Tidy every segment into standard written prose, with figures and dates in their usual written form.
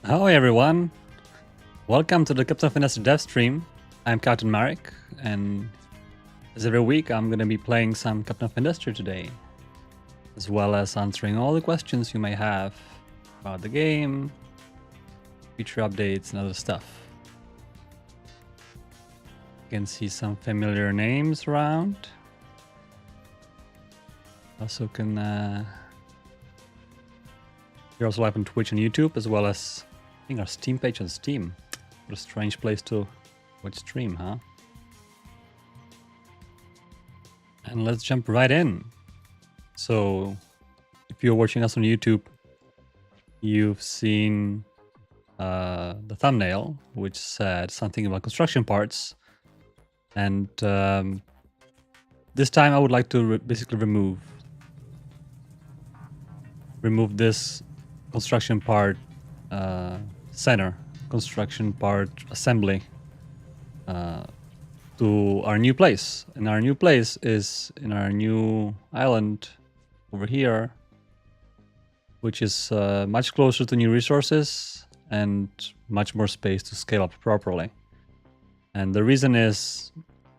Hi everyone, welcome to the Captain Marek dev stream. I'm Captain Marek, and as every week I'm gonna be playing some Captain today, as well as answering all the questions you may have about the game, feature updates, and other stuff. You can see some familiar names around. Also can you're also live on Twitch and YouTube, as well as I think our Steam page on Steam. What a strange place to watch stream, huh? And let's jump right in. So, if you're watching us on YouTube, you've seen the thumbnail, which said something about construction parts. And this time I would like to basically remove this construction part center, construction part assembly to our new place. And our new place is in our new island over here, which is much closer to new resources and much more space to scale up properly. And the reason is,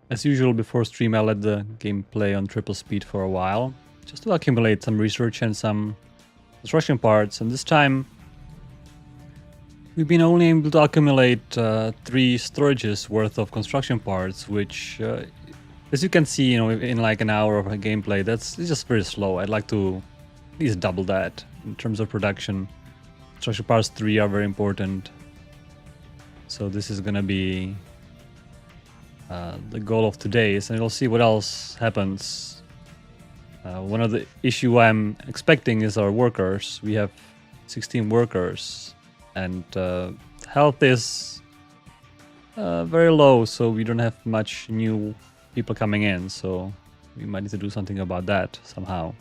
as usual before stream, I let the game play on triple speed for a while, just to accumulate some research and some construction parts. And this time, we've been only able to accumulate 3 storages worth of construction parts, which, as you can see, in like an hour of a gameplay, it's just very slow. I'd like to at least double that in terms of production. Construction parts 3 are very important. So this is gonna be the goal of today's, and we'll see what else happens. One of the issue I'm expecting is our workers. We have 16 workers, and health is very low, so we don't have much new people coming in, so we might need to do something about that somehow.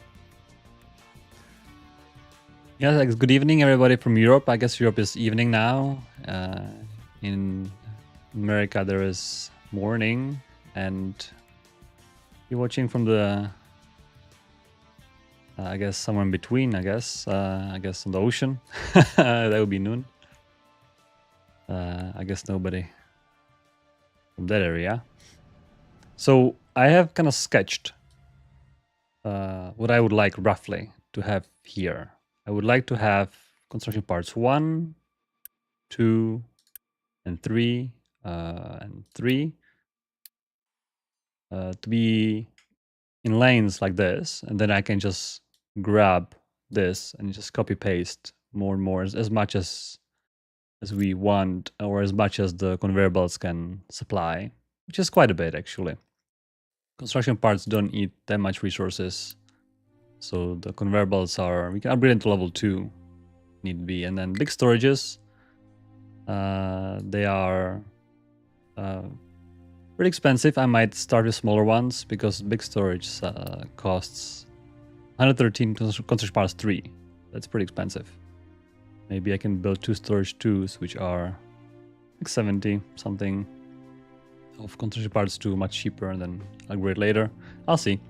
Yeah, good evening everybody from Europe. I guess Europe is evening now. In America there is morning, and you're watching from the I guess somewhere in between, I guess on the ocean. That would be noon. I guess nobody from that area. So I have kind of sketched what I would like roughly to have here. I would like to have construction parts 1, 2, and 3, to be in lanes like this, and then I can just grab this and just copy paste more and more as much as we want, or as much as the conveyor belts can supply, which is quite a bit actually. Construction parts don't eat that much resources, so the conveyor belts we can upgrade into level 2 need be. And then big storages, they are pretty expensive. I might start with smaller ones because big storage costs 113 construction parts 3. That's pretty expensive. Maybe I can build 2 storage 2s, which are like 70 something of construction parts 2, much cheaper, and then upgrade later. I'll see.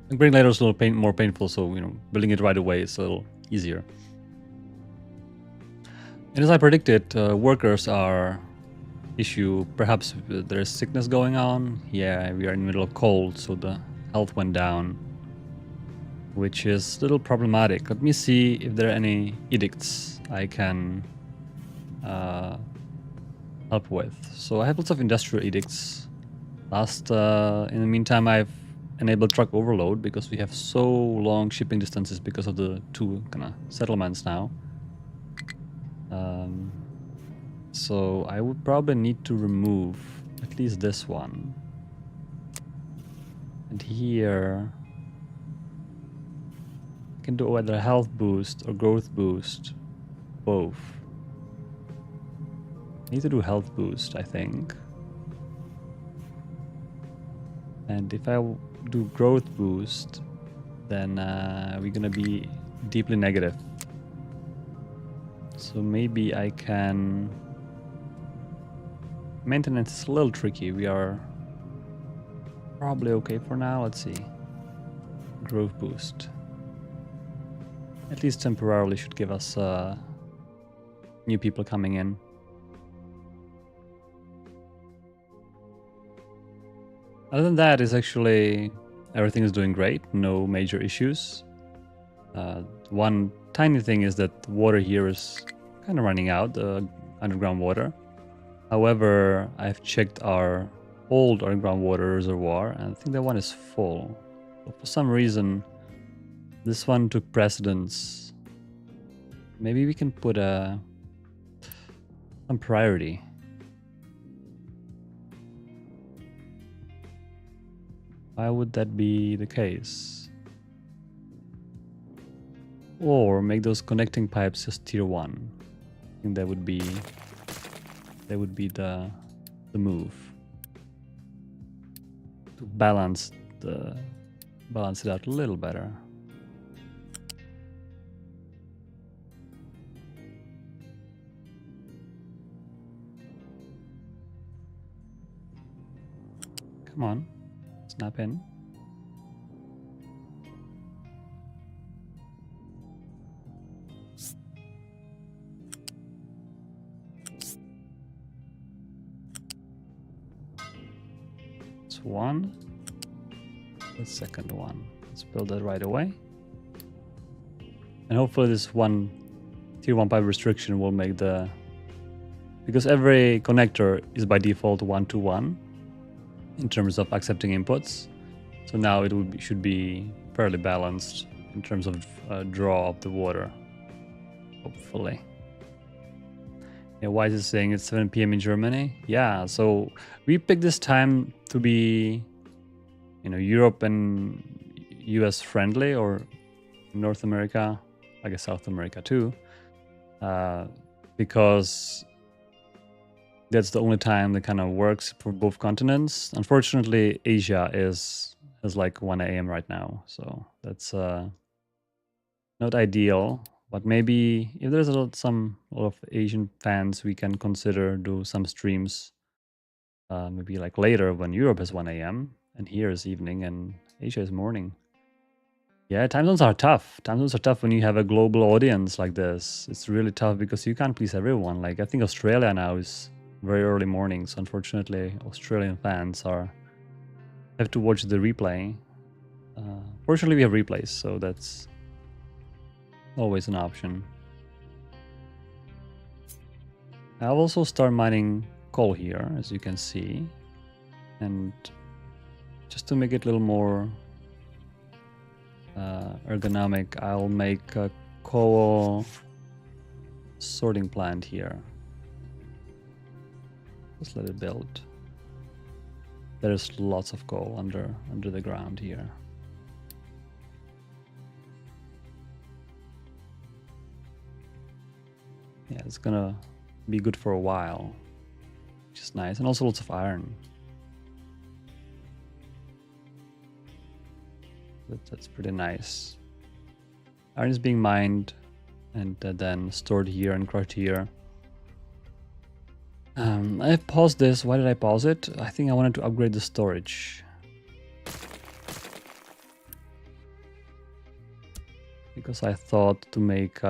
Upgrading later is a little more painful, so building it right away is a little easier. And as I predicted, workers are issue. Perhaps there's sickness going on. Yeah, we are in the middle of cold, so the health went down, which is a little problematic. Let me see if there are any edicts I can help with. So I have lots of industrial edicts. In the meantime, I've enabled truck overload because we have so long shipping distances because of the 2 kind of settlements now. So I would probably need to remove at least this one. And here I can do either health boost or growth boost, both. I need to do health boost, I think. And if I do growth boost, then we're gonna be deeply negative. So maybe I can... Maintenance is a little tricky. We are probably okay for now. Let's see. Growth boost. At least temporarily should give us new people coming in. Other than that, is actually everything is doing great. No major issues. One tiny thing is that the water here is kind of running out, the underground water. However, I've checked our old underground water reservoir, and I think that one is full. But for some reason, this one took precedence. Maybe we can put some priority. Why would that be the case? Or make those connecting pipes just tier 1. I think that would be the move to balance it out a little better. Come on, snap in. That's one. The second one. Let's build that right away. And hopefully this one tier 1 pipe restriction will make because every connector is by default 1-to-1 in terms of accepting inputs. So now it should be fairly balanced in terms of draw of the water, hopefully. Yeah, why is it saying it's 7 p.m. in Germany? Yeah, so we picked this time to be, Europe and US friendly, or North America, I guess South America too, because that's the only time that kind of works for both continents. Unfortunately, Asia is like 1 a.m. right now, so that's not ideal. But maybe if there's a lot of Asian fans, we can consider do some streams, maybe like later when Europe is 1 a.m. and here is evening and Asia is morning. Yeah, time zones are tough. Time zones are tough when you have a global audience like this. It's really tough because you can't please everyone. Like I think Australia now is very early morning, so unfortunately Australian fans have to watch the replay. Fortunately, we have replays, so that's always an option. I'll also start mining coal here, as you can see, and just to make it a little more ergonomic, I'll make a coal sorting plant here. Just let it build. There's lots of coal under the ground here. Yeah, it's gonna be good for a while, which is nice, and also lots of iron. That's pretty nice. Iron is being mined and then stored here and crushed here. I paused this. Why did I pause it? I think I wanted to upgrade the storage. Because I thought to make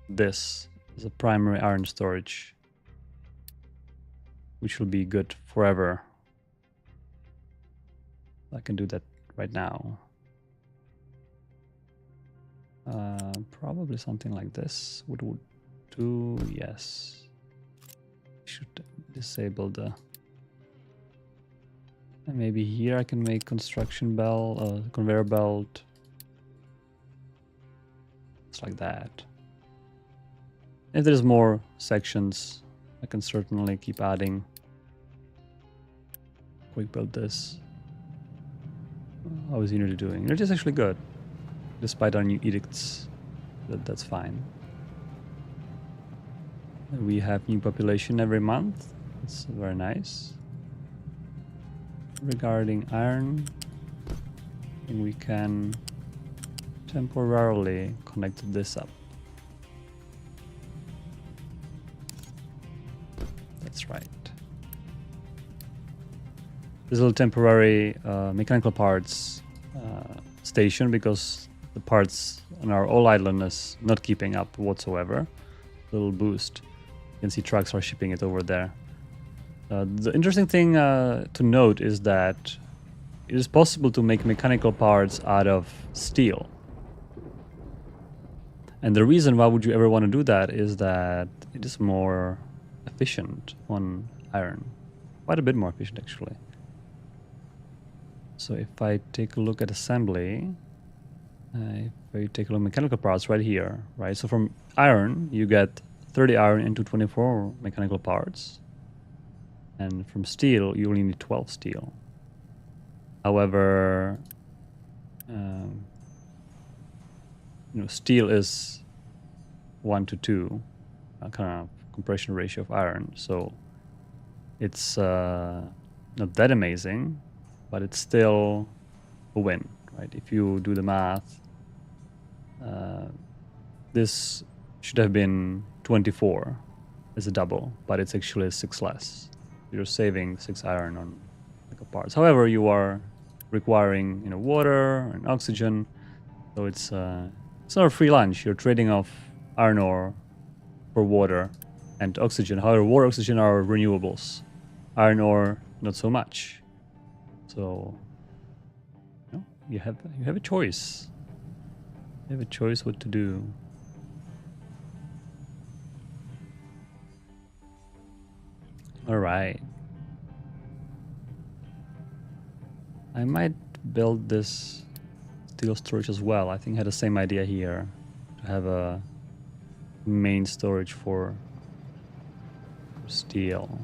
this as a primary iron storage, which will be good forever. I can do that right now. Probably something like this would do, yes. Should disable the, and maybe here I can make construction belt, conveyor belt. It's like that. If there's more sections, I can certainly keep adding. Quick build this. How is Unity doing? Unity is actually good, despite our new edicts. That's fine. We have new population every month. It's very nice. Regarding iron, we can temporarily connect this up. That's right. This little temporary mechanical parts station, because the parts on our old island is not keeping up whatsoever. little boost. You can see trucks are shipping it over there. The interesting thing to note is that it is possible to make mechanical parts out of steel. And the reason why would you ever want to do that is that it is more efficient on iron. Quite a bit more efficient, actually. So if I take a look at assembly, if I take a look at mechanical parts right here, right? So from iron, you get 30 iron into 24 mechanical parts. And from steel, you only need 12 steel. However, steel is 1 to 2 kind of compression ratio of iron. So it's not that amazing, but it's still a win, right? If you do the math, this should have been 24 as a double, but it's actually 6 less. You're saving 6 iron on mechanical parts. However, you are requiring water and oxygen, so it's not a free lunch. You're trading off iron ore for water and oxygen. However, water, oxygen are renewables. Iron ore, not so much. So you have a choice. You have a choice what to do. All right. I might build this steel storage as well. I think I had the same idea here, to have a main storage for steel.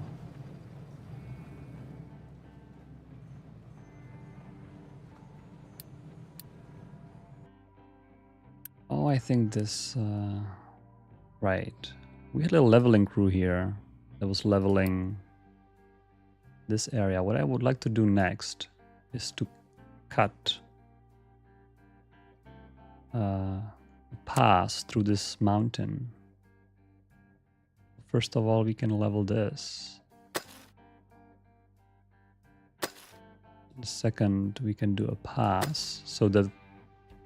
Oh, I think this, right. We had a little leveling crew here that was leveling this area. What I would like to do next is to cut a pass through this mountain. First of all, we can level this. The second, we can do a pass so that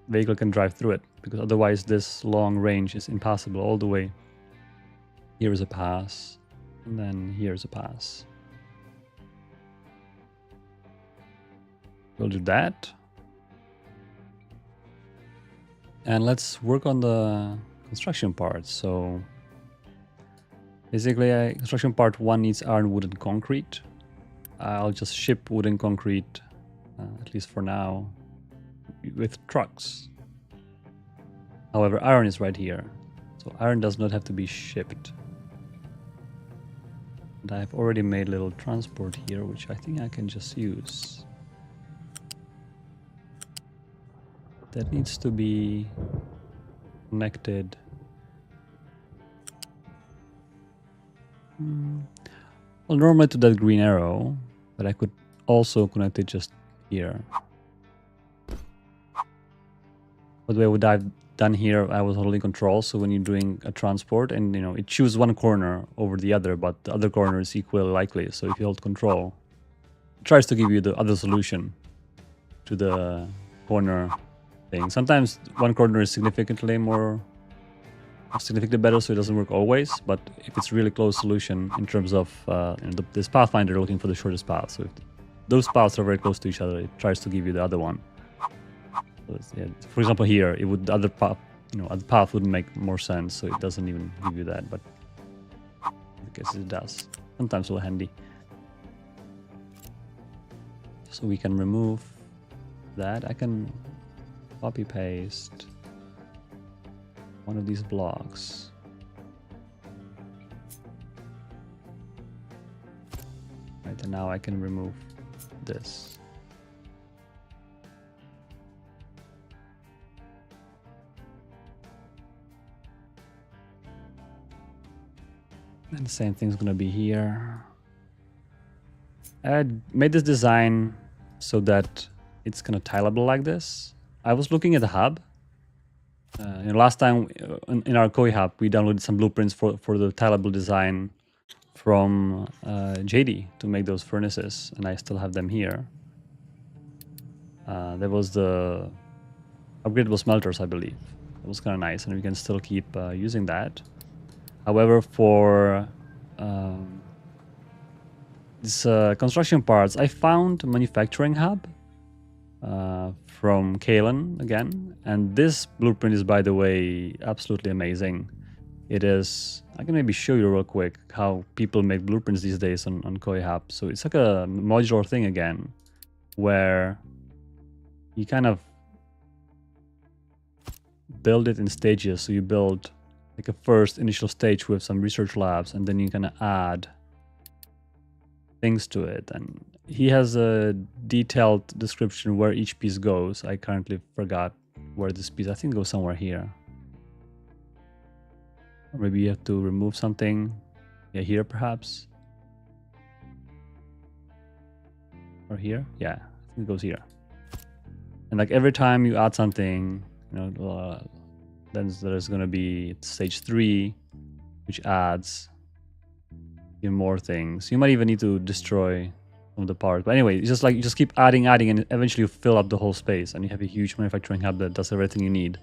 vehicle can drive through it, because otherwise this long range is impossible all the way. Here is a pass, and then here's a pass. We'll do that. And let's work on the construction part. So basically, construction part 1 needs iron, wood, and concrete. I'll just ship wood and concrete, at least for now, with trucks. However, iron is right here. So iron does not have to be shipped. And I've already made a little transport here, which I think I can just use. That needs to be connected. Well, normally to that green arrow, but I could also connect it just here. But the way what I've done here, I was holding control, so when you're doing a transport and it chooses one corner over the other, but the other corner is equally likely. So if you hold control, it tries to give you the other solution to the corner thing. Sometimes one corner is significantly better, so it doesn't work always. But if it's really close solution in terms of this pathfinder, looking for the shortest path. So if those paths are very close to each other, it tries to give you the other one. So yeah, for example, here it would, the other path, other path wouldn't make more sense, so it doesn't even give you that. But I guess it does. Sometimes it's handy. So we can remove that. I can copy paste one of these blocks. Right, and now I can remove this. And the same thing's gonna be here. I made this design so that it's kind of tileable like this. I was looking at the hub. Last time in our Koi hub, we downloaded some blueprints for the tileable design from JD to make those furnaces, and I still have them here. There was the upgradable smelters, I believe. It was kind of nice, and we can still keep using that. However, for these construction parts, I found a manufacturing hub from Kalen again. And this blueprint is, by the way, absolutely amazing. It is, I can maybe show you real quick how people make blueprints these days on Koi Hub. So it's like a modular thing again, where you kind of build it in stages. So you build like a first initial stage with some research labs, and then you kind of add things to it. And he has a detailed description where each piece goes. I currently forgot where this piece, I think, goes somewhere here. Or maybe you have to remove something. Yeah, here perhaps. Or here? Yeah, I think it goes here. And like every time you add something, you know, then there's going to be stage 3, which adds even more things. You might even need to destroy some of the parts. But anyway, it's just like you just keep adding, and eventually you fill up the whole space, and you have a huge manufacturing hub that does everything you need.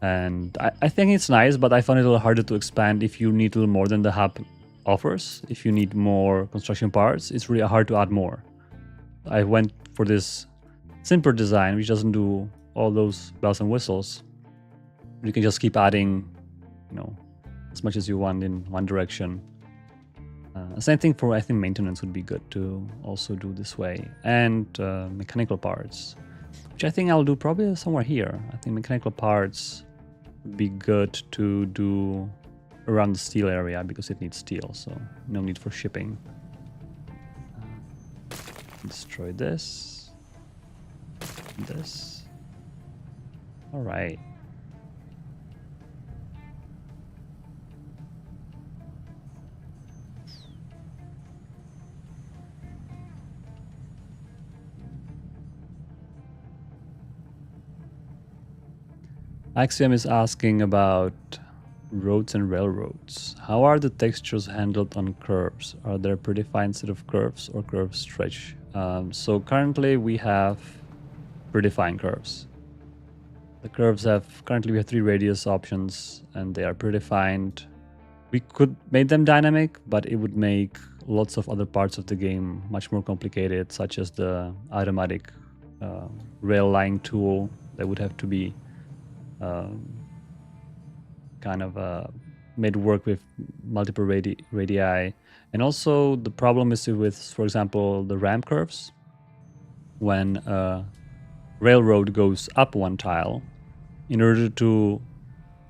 And I think it's nice, but I found it a little harder to expand if you need a little more than the hub offers. If you need more construction parts, it's really hard to add more. I went for this simpler design, which doesn't do all those bells and whistles. You can just keep adding, you know, as much as you want in one direction. Same thing for, I think, maintenance would be good to also do this way. And mechanical parts, which I think I'll do probably somewhere here. I think mechanical parts would be good to do around the steel area because it needs steel, so no need for shipping. Destroy this. This. All right. Axiom is asking about roads and railroads. How are the textures handled on curves? Are there a predefined set of curves or curves stretch? So currently we have predefined curves. The curves currently we have 3 radius options and they are predefined. We could make them dynamic, but it would make lots of other parts of the game much more complicated, such as the automatic rail line tool that would have to be kind of made work with multiple radii. And also the problem is with, for example, the ramp curves. When a railroad goes up one tile, in order to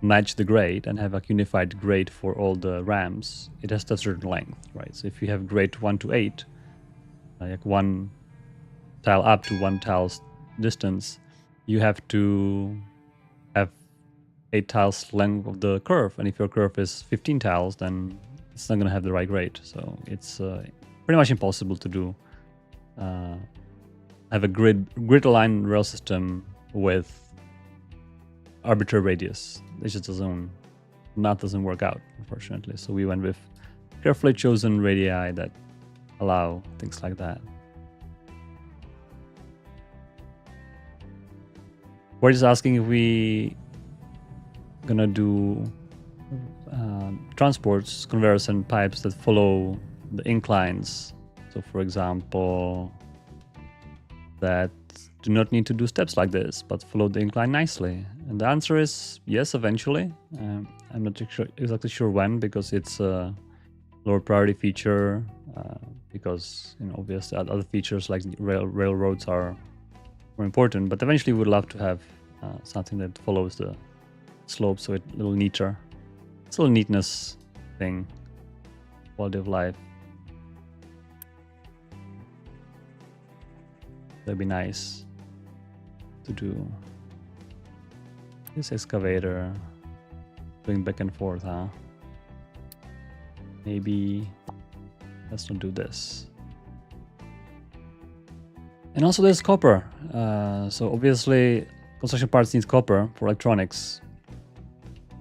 match the grade and have a unified grade for all the ramps, it has a certain length, right? So if you have grade 1 to 8, like one tile up to one tile's distance, you have to have 8 tiles length of the curve, and if your curve is 15 tiles, then it's not going to have the right grade. So it's pretty much impossible to do have a grid aligned rail system with arbitrary radius. It just doesn't work out, unfortunately. So we went with carefully chosen radii that allow things like that. We're just asking if we gonna do transports, conveyors, and pipes that follow the inclines. So, for example, that do not need to do steps like this, but follow the incline nicely. And the answer is yes, eventually. I'm not exactly sure when, because it's a lower priority feature. Because, you know, obviously other features like railroads are more important. But eventually, we would love to have something that follows the slope, so it's a little neater. It's a little neatness thing, quality of life. That'd be nice to do. This excavator going back and forth, huh? Maybe let's not do this. And also there's copper. So obviously construction parts need copper for electronics.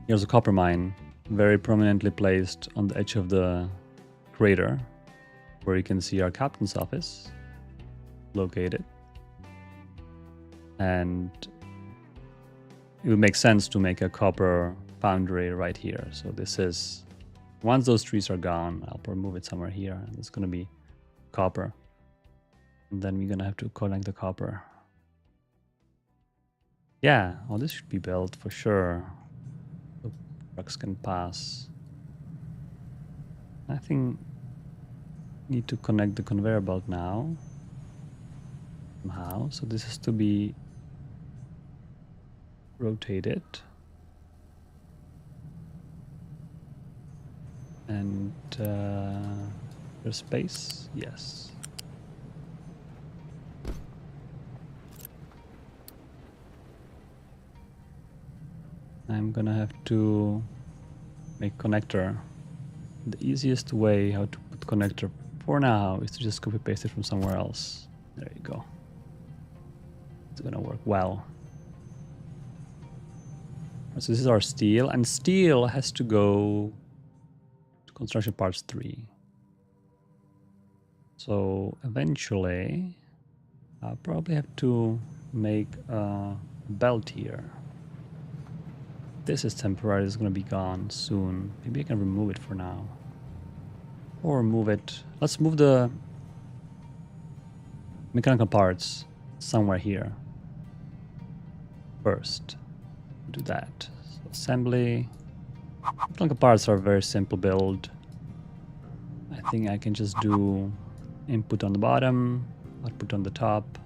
Here's a copper mine, very prominently placed on the edge of the crater, where you can see our captain's office located. And it would make sense to make a copper foundry right here. So this is, once those trees are gone, I'll probably move it somewhere here. And it's gonna be copper. And then we're gonna have to connect the copper. Yeah, oh, this should be built for sure. The trucks can pass. I think need to connect the conveyor belt now. Somehow. So this has to be rotated. And there's space? Yes. I'm gonna have to make connector. The easiest way how to put connector for now is to just copy paste it from somewhere else. There you go. It's gonna work well. So this is our steel, and steel has to go to construction parts 3. So eventually I'll probably have to make a belt here. This is temporary, it's gonna be gone soon. Maybe I can remove it for now. Or move it. Let's move the mechanical parts somewhere here first. Do that. So assembly. Mechanical parts are very simple build. I think I can just do input on the bottom, output on the top.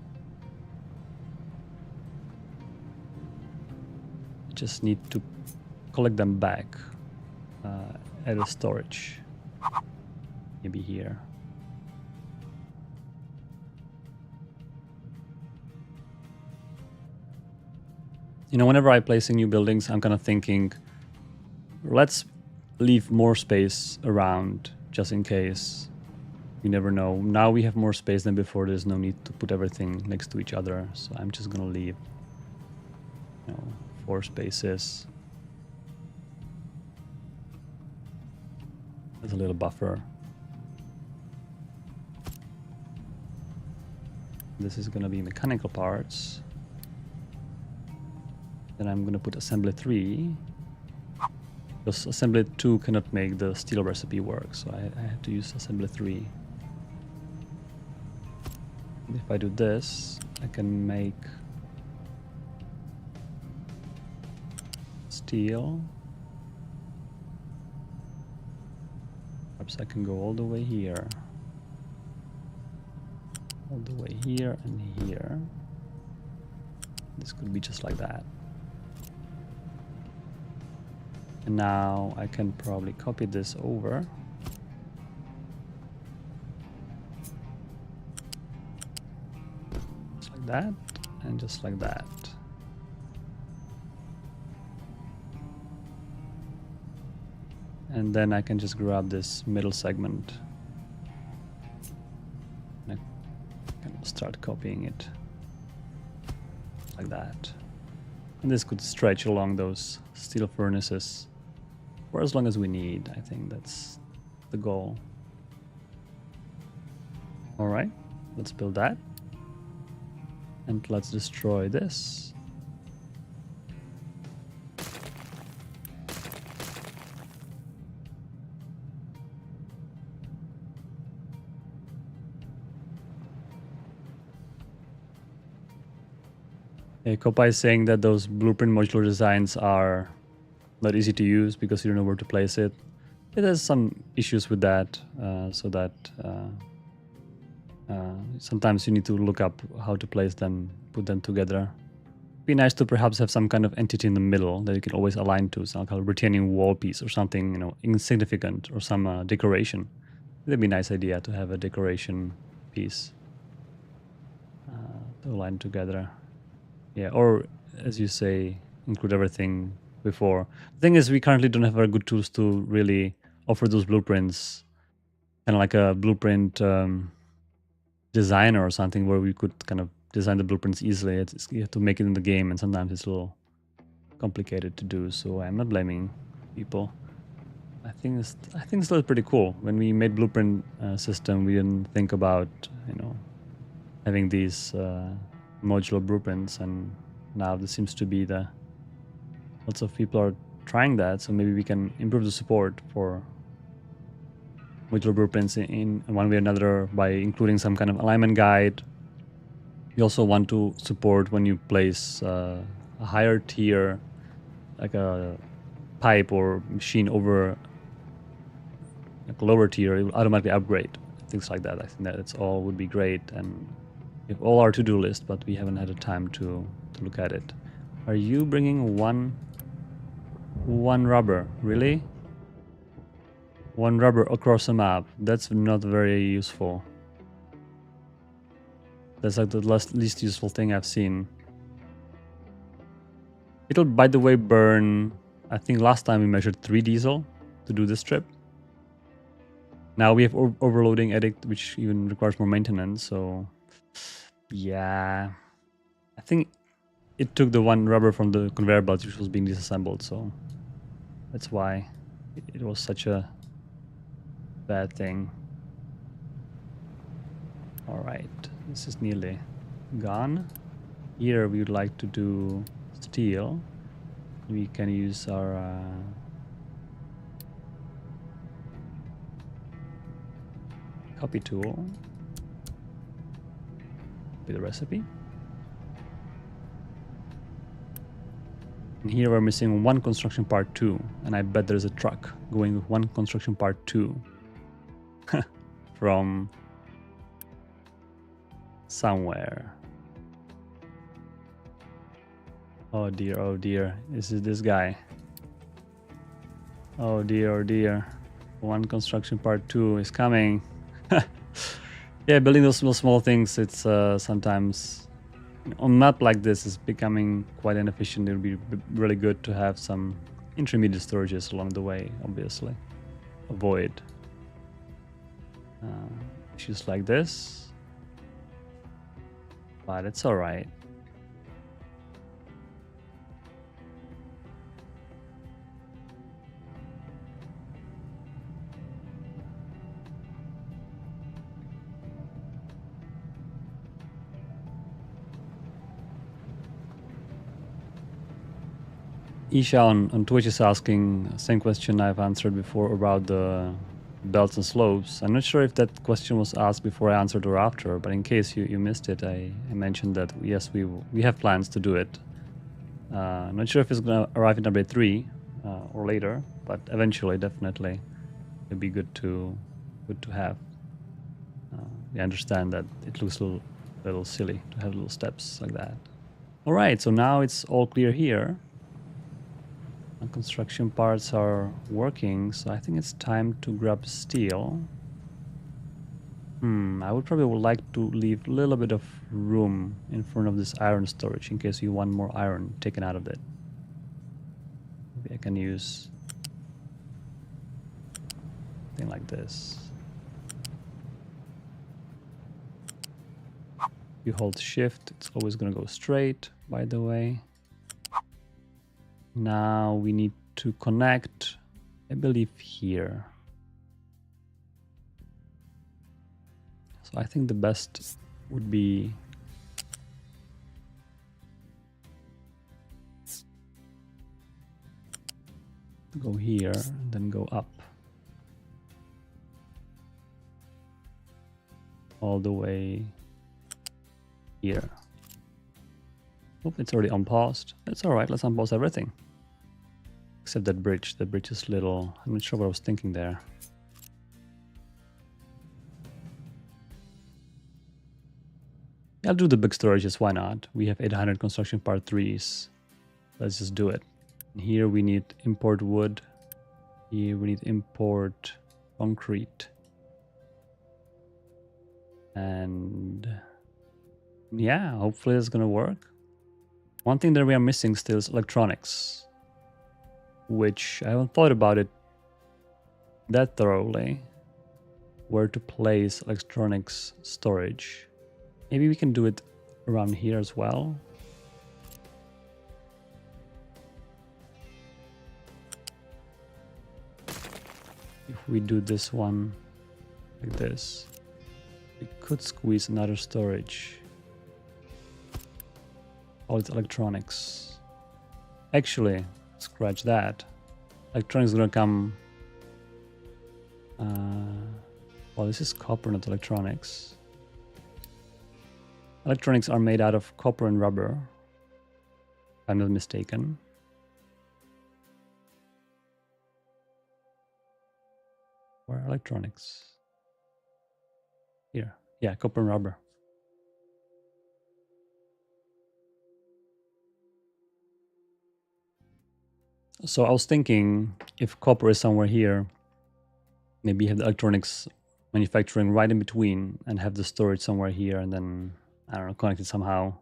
Just need to collect them back at a storage, maybe here. You know, whenever I place in new buildings, I'm kind of thinking, let's leave more space around just in case. You never know. Now we have more space than before. There's no need to put everything next to each other. So I'm just gonna leave, 4 spaces. There's a little buffer. This is gonna be mechanical parts. Then I'm gonna put assembly 3. Because assembly 2 cannot make the steel recipe work, so I have to use assembly 3. And if I do this, I can make steel. Perhaps I can go all the way here. All the way here and here. This could be just like that. And now I can probably copy this over. Just like that, and just like that. And then I can just grab this middle segment. And I can start copying it. Like that. And this could stretch along those steel furnaces for as long as we need. I think that's the goal. All right, let's build that. And let's destroy this. Copa is saying that those blueprint modular designs are not easy to use because you don't know where to place it. It has some issues with that, so that sometimes you need to look up how to place them, put them together. It'd be nice to perhaps have some kind of entity in the middle that you can always align to, some kind of retaining wall piece or something, insignificant, or some decoration. It'd be a nice idea to have a decoration piece to align together. Yeah, or as you say, include everything before. The thing is, we currently don't have very good tools to really offer those blueprints, kind of like a blueprint designer or something where we could kind of design the blueprints easily. You have to make it in the game, and sometimes it's a little complicated to do. So I'm not blaming people. I think it's still pretty cool. When we made blueprint system, we didn't think about having these modular blueprints, and now this seems to be lots of people are trying that, so maybe we can improve the support for modular blueprints in one way or another by including some kind of alignment guide. We also want to support when you place a higher tier, like a pipe or machine over like a lower tier, it will automatically upgrade. Things like that. I think that's all would be great, and we have all our to-do list, but we haven't had the time to look at it. Are you bringing one rubber? Really? One rubber across a map? That's not very useful. That's like the least useful thing I've seen. It'll, by the way, burn... I think last time we measured 3 diesel to do this trip. Now we have overloading edict, which even requires more maintenance, so... Yeah... I think it took the one rubber from the conveyor belt which was being disassembled, so... That's why it was such a bad thing. Alright, this is nearly gone. Here we would like to do steel. We can use our copy tool. Copy the recipe. And here we're missing one construction part 2, and I bet there's a truck going with one construction part 2 from somewhere. Oh dear, this is this guy. Oh dear. One construction part 2 is coming. Yeah, building those small things, it's sometimes on a map like this is becoming quite inefficient. It would be really good to have some intermediate storages along the way, obviously. Avoid issues like this, but it's alright. Isha on Twitch is asking same question I've answered before about the belts and slopes. I'm not sure if that question was asked before I answered or after, but in case you missed it, I mentioned that yes, we have plans to do it. I'm not sure if it's going to arrive in update 3 or later, but eventually, definitely, it'd be good to have. I understand that it looks a little silly to have little steps like that. All right, so now it's all clear here. Construction parts are working, so I think it's time to grab steel. I would like to leave a little bit of room in front of this iron storage in case you want more iron taken out of it. Maybe I can use something like this. You hold shift, it's always going to go straight, by the way. Now we need to connect, I believe, here. So I think the best would be to go here and then go up. All the way here. Oh, it's already unpaused. That's alright, let's unpause everything. Except that bridge. The bridge is little... I'm not sure what I was thinking there. I'll do the big storages, why not? We have 800 construction part 3s. Let's just do it. And here we need import wood. Here we need import concrete. And... yeah, hopefully it's gonna work. One thing that we are missing still is electronics, which I haven't thought about it that thoroughly. Where to place electronics storage. Maybe we can do it around here as well. If we do this one like this, we could squeeze another storage. All its electronics. Actually, scratch that. Electronics is gonna come. Well, this is copper, not electronics. Electronics are made out of copper and rubber, if I'm not mistaken. Where are electronics? Here. Yeah, copper and rubber. So I was thinking if copper is somewhere here, maybe have the electronics manufacturing right in between and have the storage somewhere here and then, I don't know, connect it somehow.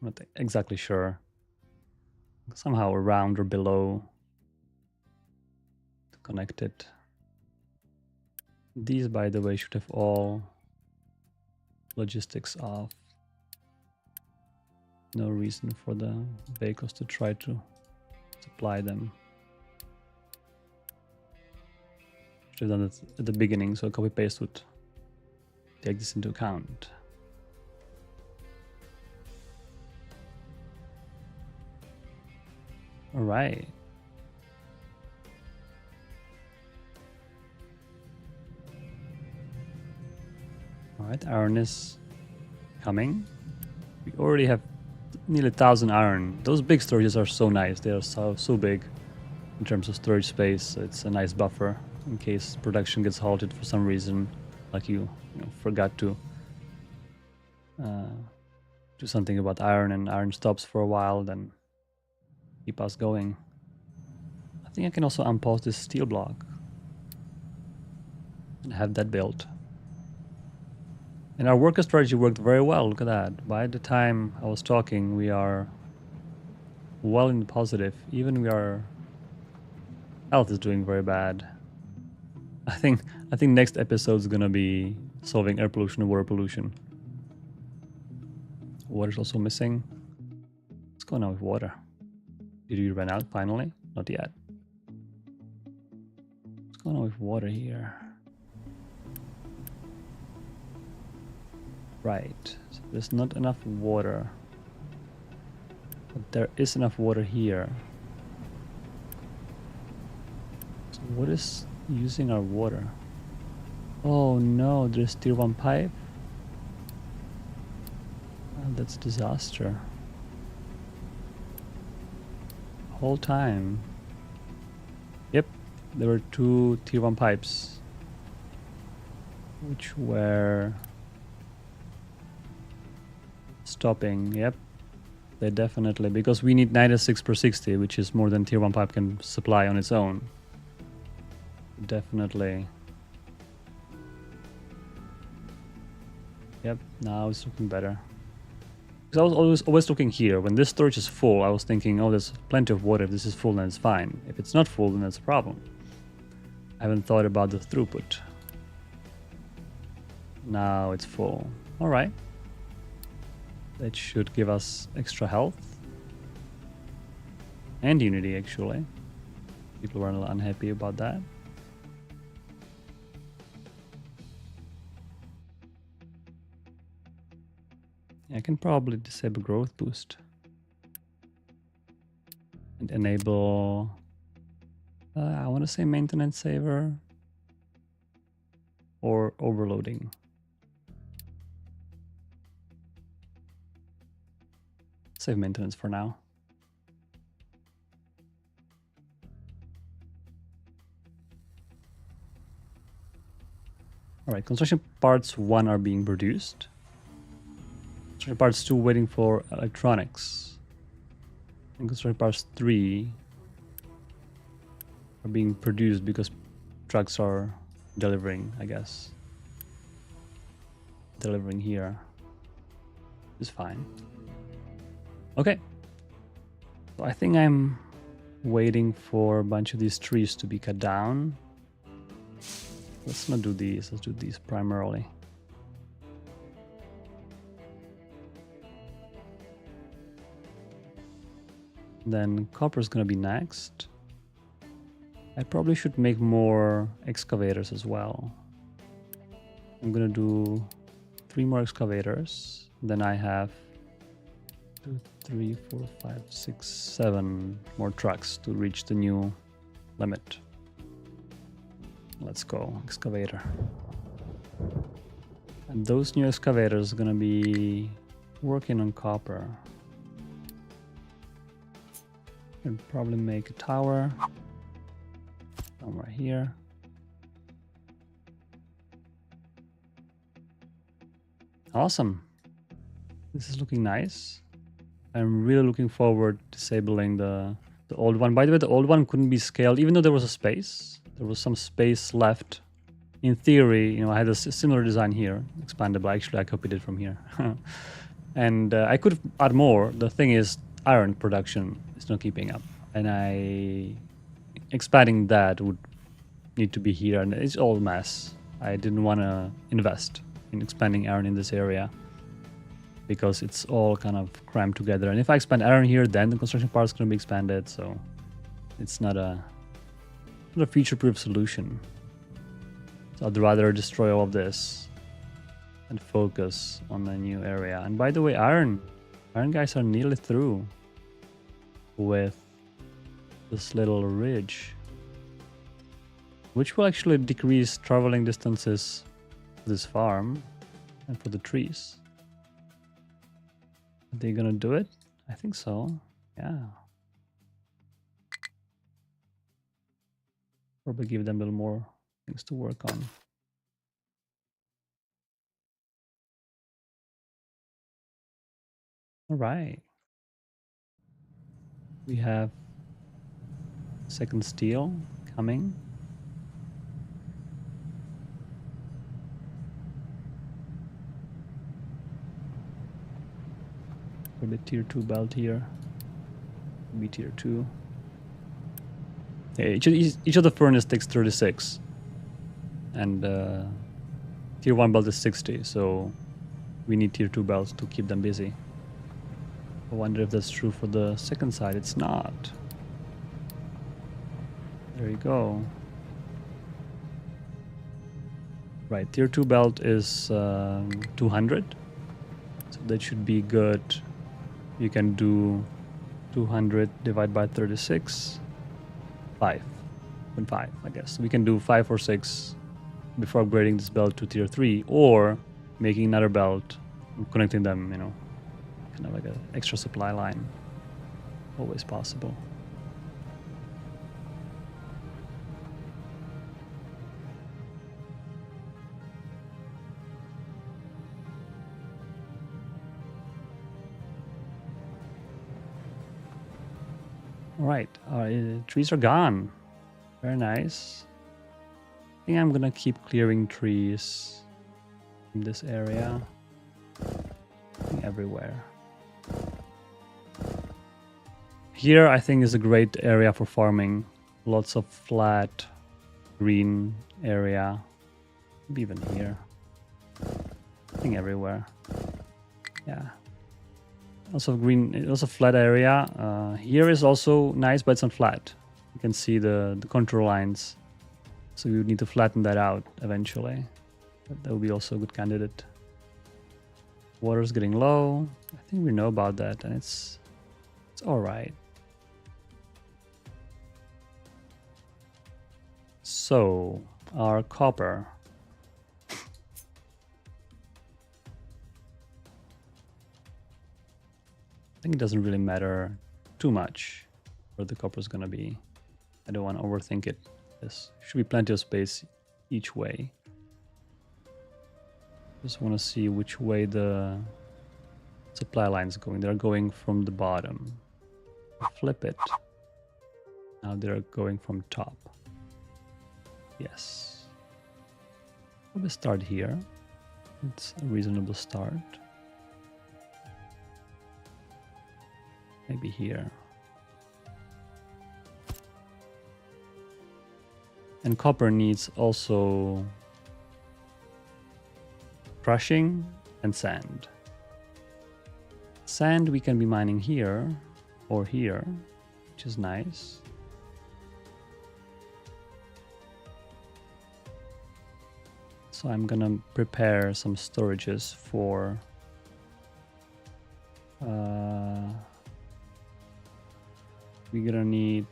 I'm not exactly sure. Somehow around or below to connect it. These, by the way, should have all logistics off. No reason for the vehicles to try to supply them. Should have done it at the beginning, so copy paste would take this into account. All right. All right, iron is coming. We already have nearly 1,000 iron. Those big storages are so nice. They are so big in terms of storage space. It's a nice buffer in case production gets halted for some reason, like you forgot to do something about iron and iron stops for a while, then keep us going. I think I can also unpause this steel block and have that built. And our worker strategy worked very well. Look at that. By the time I was talking, we are well in the positive. Even our health is doing very bad. I think next episode is gonna be solving air pollution and water pollution. Water's also missing. What's going on with water? Did we run out finally? Not yet. What's going on with water here? Right, so there's not enough water, but there is enough water here. So what is using our water? Oh no, there's tier 1 pipe. Oh, that's a disaster. Whole time. Yep, there were 2 tier 1 pipes, which were stopping. Yep, they definitely, because we need 96 per 60, which is more than tier 1 pipe can supply on its own. Definitely. Yep, now it's looking better. Because I was always looking here. When this storage is full, I was thinking, oh, there's plenty of water. If this is full, then it's fine. If it's not full, then that's a problem. I haven't thought about the throughput. Now it's full. All right. That should give us extra health and unity, actually. People were a little unhappy about that. I can probably disable growth boost and enable, I want to say maintenance saver or overloading. Save maintenance for now. All right, construction parts 1 are being produced. Construction parts 2 waiting for electronics. And construction parts 3 are being produced because trucks are delivering, I guess. Delivering here is fine. Okay, so I think I'm waiting for a bunch of these trees to be cut down. Let's not do these, let's do these primarily. Then copper is gonna be next. I probably should make more excavators as well. I'm gonna do 3 more excavators. Then I have 2, 3, 4, 5, 6, 7 more trucks to reach the new limit. Let's go, excavator. And those new excavators are gonna be working on copper. Can probably make a tower somewhere here. Awesome. This is looking nice. I'm really looking forward to disabling the old one. By the way, the old one couldn't be scaled, even though there was a space. There was some space left. In theory, you know, I had a similar design here, expandable. Actually, I copied it from here. And I could add more. The thing is, iron production is not keeping up. And expanding that would need to be here, and it's all a mess. I didn't want to invest in expanding iron in this area because it's all kind of crammed together. And if I expand iron here, then the construction part is going to be expanded. So it's not a future-proof solution. So I'd rather destroy all of this and focus on the new area. And by the way, iron guys are nearly through with this little ridge, which will actually decrease traveling distances for this farm and for the trees. Are they gonna do it? I think so. Yeah. Probably give them a little more things to work on. All right. We have second steel coming. For the tier 2 belt here. Be tier 2. Yeah, each of the furnace takes 36. And tier 1 belt is 60, so we need tier 2 belts to keep them busy. I wonder if that's true for the second side. It's not. There you go. Right, tier 2 belt is 200. So that should be good. You can do 200 divided by 36. 5.5, I guess. We can do 5 or 6 before upgrading this belt to tier 3, or making another belt and connecting them, you know, kind of like an extra supply line. Always possible. All right, trees are gone. Very nice. I think I'm gonna keep clearing trees in this area. Everywhere. Here, I think, is a great area for farming. Lots of flat, green area. Maybe even here. I think everywhere. Yeah. Also green, also flat area. Here is also nice, but it's not flat. You can see the contour lines. So we would need to flatten that out eventually. But that would be also a good candidate. Water's getting low. I think we know about that, and it's all right. So our copper. I think it doesn't really matter too much where the copper is gonna be. I don't want to overthink it. There should be plenty of space each way. Just want to see which way the supply lines going. They're going from the bottom. Flip it. Now they're going from top. Yes. Probably start here. It's a reasonable start. Maybe here. And copper needs also crushing and sand. Sand we can be mining here or here, which is nice. So I'm gonna prepare some storages for we're gonna need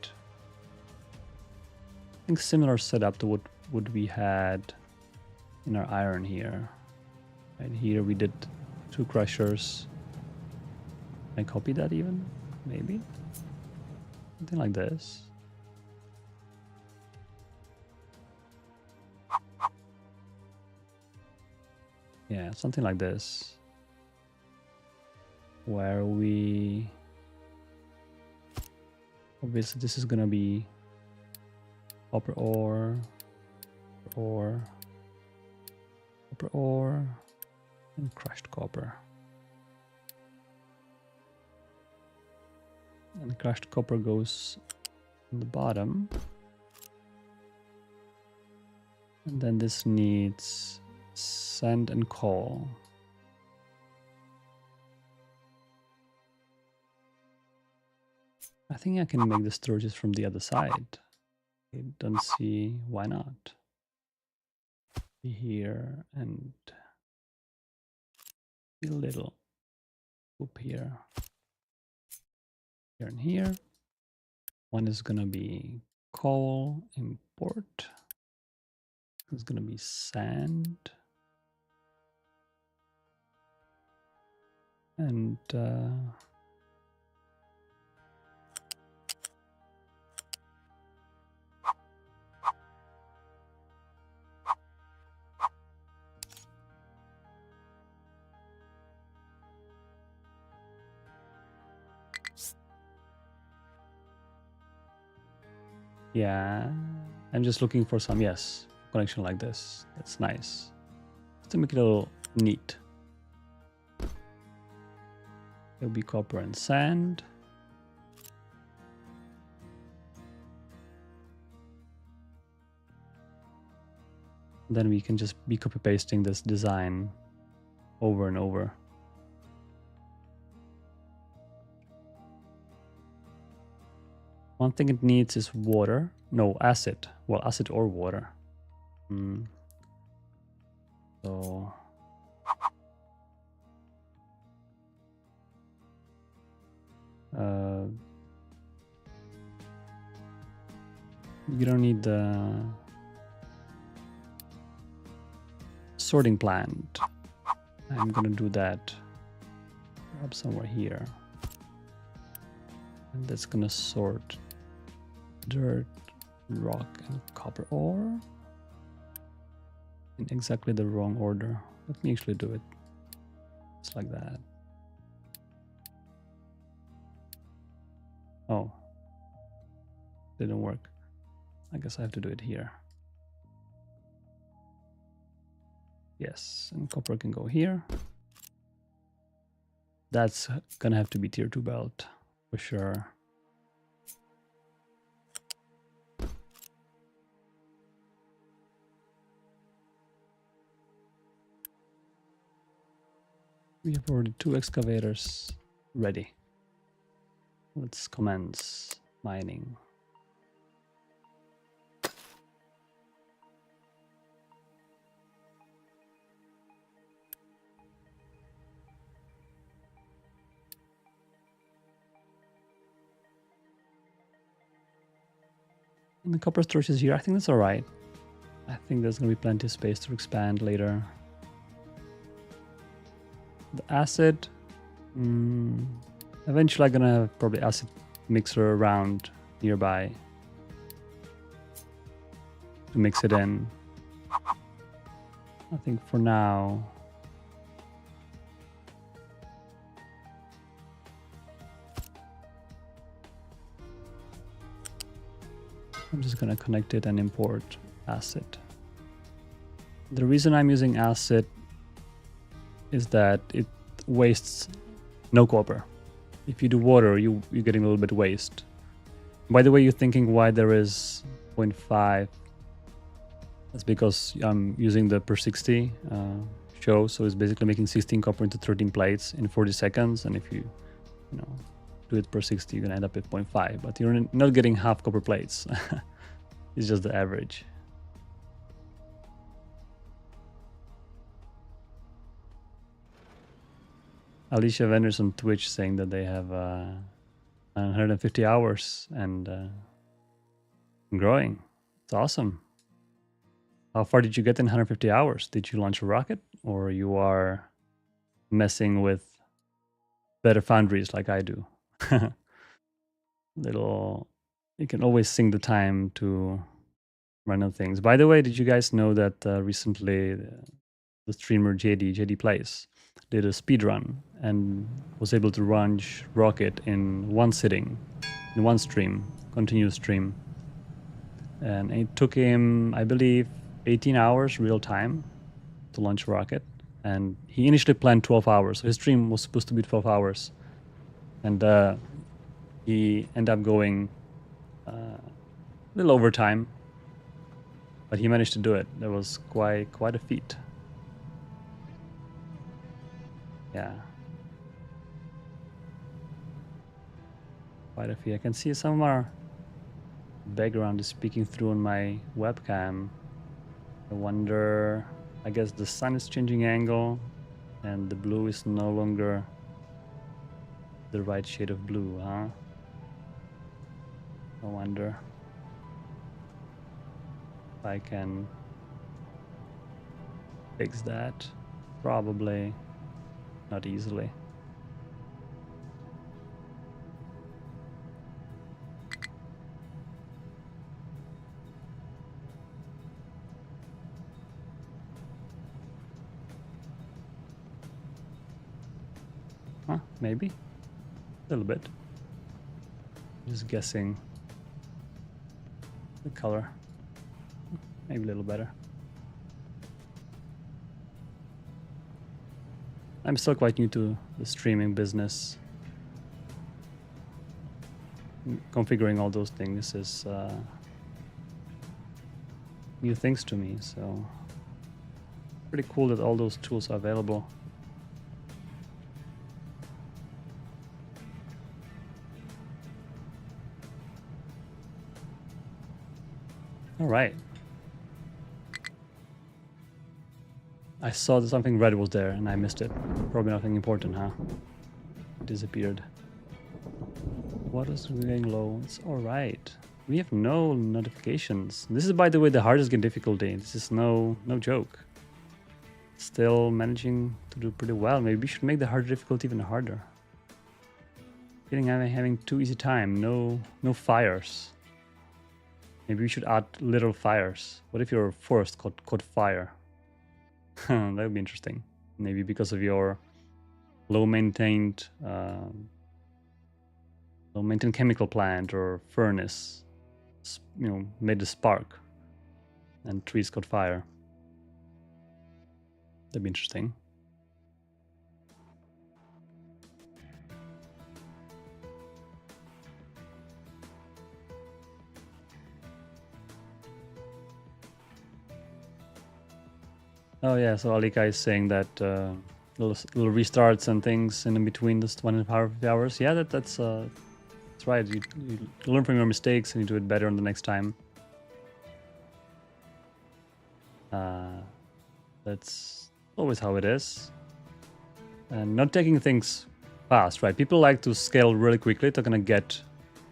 something similar setup to what we had in our iron here. Right here we did 2 crushers. Can I copy that even? Maybe? Something like this. Yeah, something like this. Where we... Obviously this is gonna be copper ore, copper ore, and crushed copper. And crushed copper goes on the bottom. And then this needs sand and coal. I think I can make the storages from the other side. I don't see why not. Here and a little loop here. Here and here. One is gonna be coal import. It's gonna be sand. And yeah, I'm just looking for some, yes, connection like this. That's nice. Just to make it a little neat. It'll be copper and sand. Then we can just be copy pasting this design over and over. One thing it needs is water. No, acid. Well, acid or water. So you don't need the sorting plant. I'm gonna do that perhaps somewhere here. And that's gonna sort dirt, rock, and copper ore in exactly the wrong order. Let me actually do it just like that. Oh, didn't work. I guess I have to do it here. Yes, and copper can go here. That's gonna have to be tier 2 belt for sure. We have already 2 excavators ready. Let's commence mining. And the copper storage is here. I think that's all right. I think there's going to be plenty of space to expand later. The acid, eventually I'm going to have probably acid mixer around nearby to mix it in. I think for now, I'm just going to connect it and import acid. The reason I'm using acid is that it wastes no copper. If you do water, you're getting a little bit waste. By the way, you're thinking why there is 0.5. That's because I'm using the per 60 show, so it's basically making 16 copper into 13 plates in 40 seconds. And if you do it per 60, you're gonna end up at 0.5, but you're not getting half copper plates. It's just the average. Alicia Vendors on Twitch saying that they have 150 hours and growing. It's awesome. How far did you get in 150 hours? Did you launch a rocket, or you are messing with better foundries like I do? You can always sink the time to random things. By the way, did you guys know that recently the streamer JD Plays did a speed run and was able to launch rocket in one sitting, in one stream, continuous stream. And it took him, I believe, 18 hours real time to launch rocket. And he initially planned 12 hours. So his stream was supposed to be 12 hours. And he ended up going a little over time. But he managed to do it. That was quite a feat. Yeah. Quite a feat. I can see some of our background is peeking through on my webcam. I wonder, I guess the sun is changing angle and the blue is no longer the right shade of blue, huh? I wonder if I can fix that. Probably not easily. Huh, maybe a little bit. Just guessing the color. Maybe a little better. I'm still quite new to the streaming business. Configuring all those things is new things to me, so pretty cool that all those tools are available. All right. I saw that something red was there and I missed it. Probably nothing important, huh? It disappeared. What is getting low? It's all right. We have no notifications. This is, by the way, the hardest game difficulty. This is no joke. Still managing to do pretty well. Maybe we should make the hard difficulty even harder. Feeling I'm having too easy time. No fires. Maybe we should add little fires. What if your forest caught fire? That would be interesting. Maybe because of your low-maintained chemical plant or furnace, made a spark, and trees caught fire. That'd be interesting. Oh yeah, so Alika is saying that little restarts and things in between this 1.5 hours. Yeah, that's right. You learn from your mistakes and you do it better on the next time. That's always how it is. And not taking things fast, right? People like to scale really quickly. They're gonna get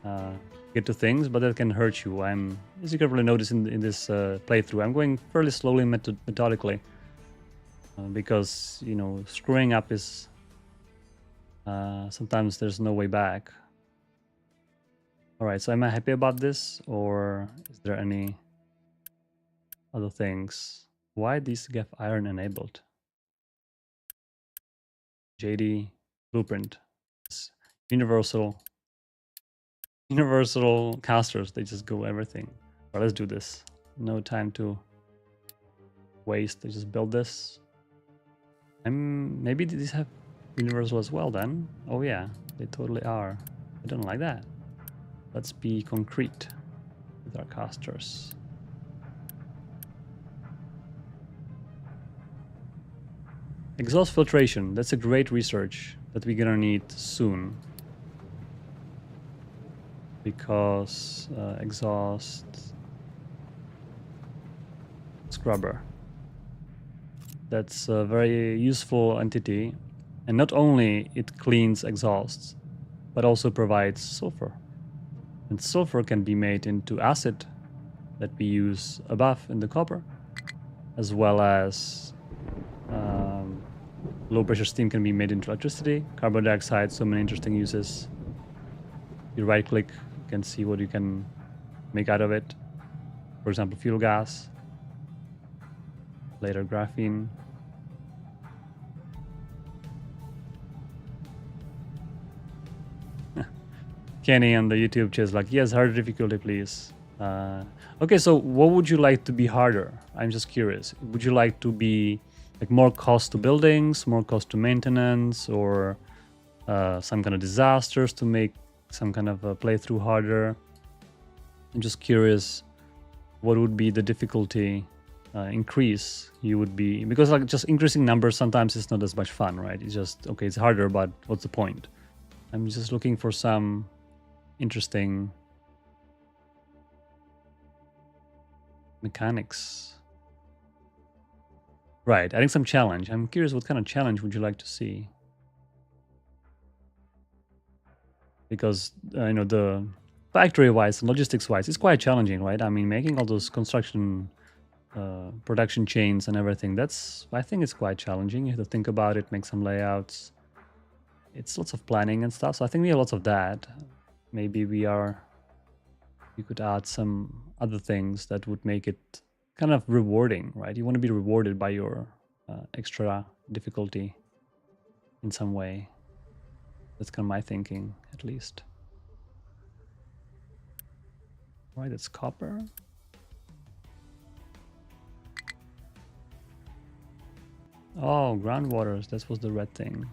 to things, but that can hurt you. As you can probably notice in this playthrough, I'm going fairly slowly, methodically. Because screwing up is sometimes there's no way back. All right, so am I happy about this, or is there any other things? Why these GAF iron enabled? JD blueprint, it's universal casters. They just go everything. All right, let's do this. No time to waste. I just build this. Maybe these have universal as well then. Oh yeah, they totally are. I don't like that. Let's be concrete with our casters. Exhaust filtration. That's a great research that we're gonna need soon. Because exhaust scrubber. That's a very useful entity, and not only it cleans exhausts, but also provides sulfur. And sulfur can be made into acid that we use above in the copper, as well as low pressure steam can be made into electricity. Carbon dioxide, so many interesting uses. You right click, you can see what you can make out of it. For example, fuel gas, later graphene. Kenny on the YouTube chat is like, yes, harder difficulty, please. Okay, so what would you like to be harder? I'm just curious. Would you like to be like more cost to buildings, more cost to maintenance, or some kind of disasters to make some kind of a playthrough harder? I'm just curious, what would be the difficulty increase you would be, because like just increasing numbers sometimes is not as much fun, right? It's just, okay, it's harder, but what's the point? I'm just looking for some interesting mechanics. Right, adding some challenge. I'm curious, what kind of challenge would you like to see? Because you know, the factory-wise and logistics-wise, it's quite challenging, right? I mean, making all those construction production chains and everything, that's, I think it's quite challenging. You have to think about it, make some layouts. It's lots of planning and stuff, so I think we have lots of that. Maybe we could add some other things that would make it kind of rewarding, right? You want to be rewarded by your extra difficulty in some way. That's kind of my thinking, at least. Right, it's copper. Oh, groundwaters, that was the red thing.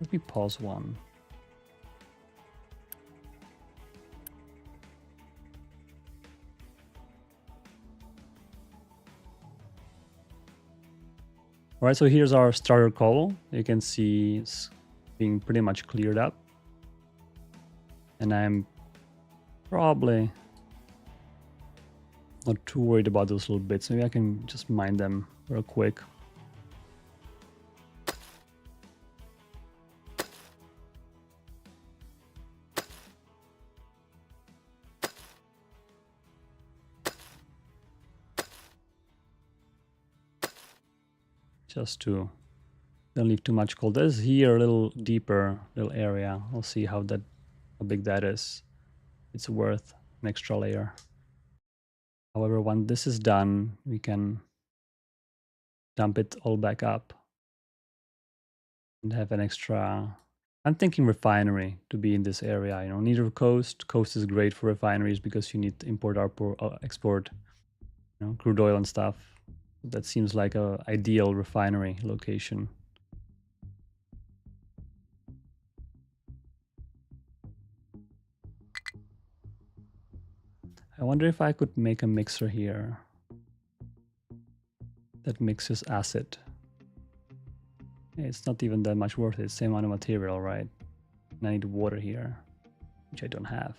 Let me pause one. All right, so here's our starter cobble. You can see it's being pretty much cleared up. And I'm probably not too worried about those little bits. Maybe I can just mine them real quick. Just to don't leave too much coal. There's here a little deeper little area. We'll see how big that is. It's worth an extra layer. However, when this is done, we can dump it all back up and have an extra. I'm thinking refinery to be in this area. You know, neither coast. Coast is great for refineries because you need to import, export, you know, crude oil and stuff. That seems like a ideal refinery location. I wonder if I could make a mixer here that mixes acid. It's not even that much worth it. Same amount of material, right? And I need water here, which I don't have.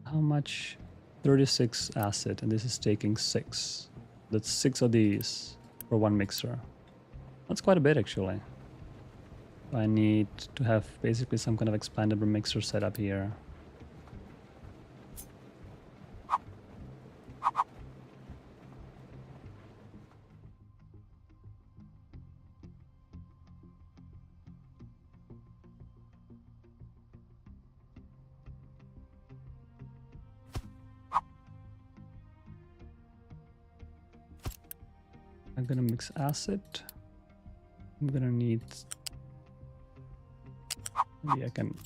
How much? 36 acid, and this is taking 6. That's 6 of these for one mixer. That's quite a bit, actually. I need to have basically some kind of expandable mixer set up here. I'm gonna mix acid. I'm gonna need, maybe I can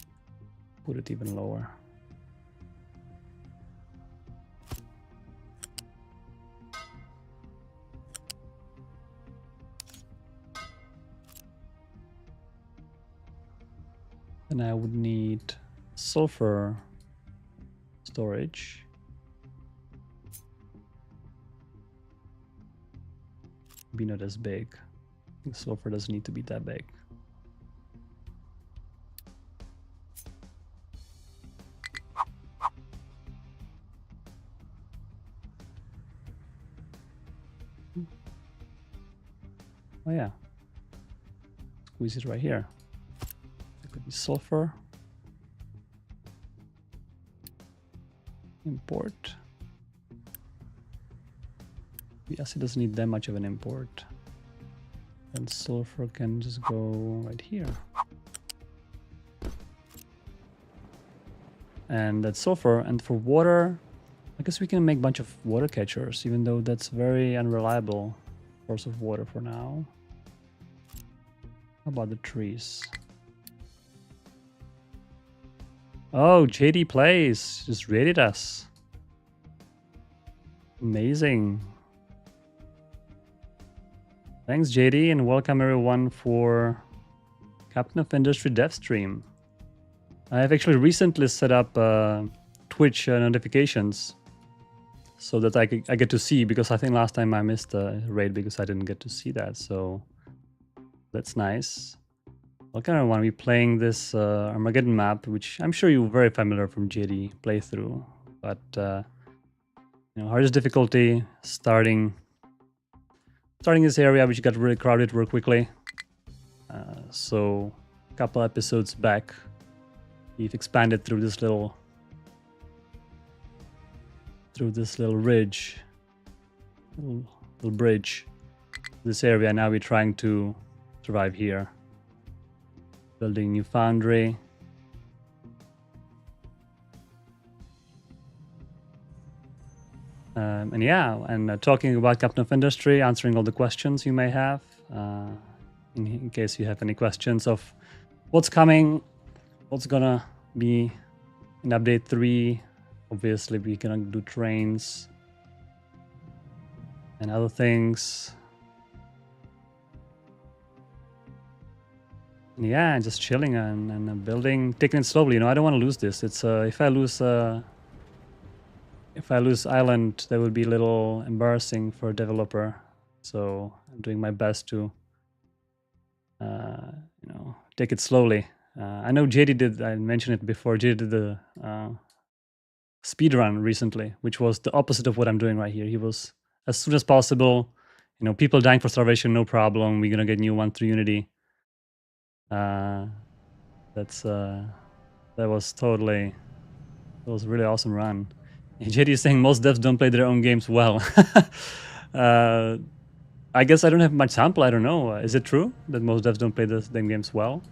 put it even lower. And I would need sulfur storage. Be not as big. I think sulfur doesn't need to be that big. Oh yeah, squeeze it right here. I could sulfur. Import. Yes, it doesn't need that much of an import. And sulfur can just go right here. And that's sulfur. And for water, I guess we can make a bunch of water catchers, even though that's very unreliable source of water for now. How about the trees? Oh, JD Plays just rated us. Amazing. Thanks, JD, and welcome everyone for Captain of Industry Dev Stream. I have actually recently set up Twitch notifications so that I get to see, because I think last time I missed a raid because I didn't get to see that, so that's nice. Welcome everyone, we're playing this Armageddon map, which I'm sure you're very familiar from JD playthrough, but you know, hardest difficulty, starting this area, which got really crowded real quickly. So a couple episodes back, we've expanded through this little ridge, little bridge, this area. Now we're trying to survive here, building new foundry. And yeah, and talking about Captain of Industry, answering all the questions you may have, in case you have any questions of what's coming, what's gonna be in update 3. Obviously, we're gonna do trains and other things. And yeah, just chilling and building, taking it slowly. You know, I don't want to lose this. It's if I lose Island, that would be a little embarrassing for a developer. So I'm doing my best to, you know, take it slowly. I know JD did. I mentioned it before. JD did the speedrun recently, which was the opposite of what I'm doing right here. He was as soon as possible. You know, people dying for starvation, no problem. We're gonna get new one through Unity. That was a really awesome run. JD is saying most devs don't play their own games well. I guess I don't have much sample. I don't know. Is it true that most devs don't play their games well?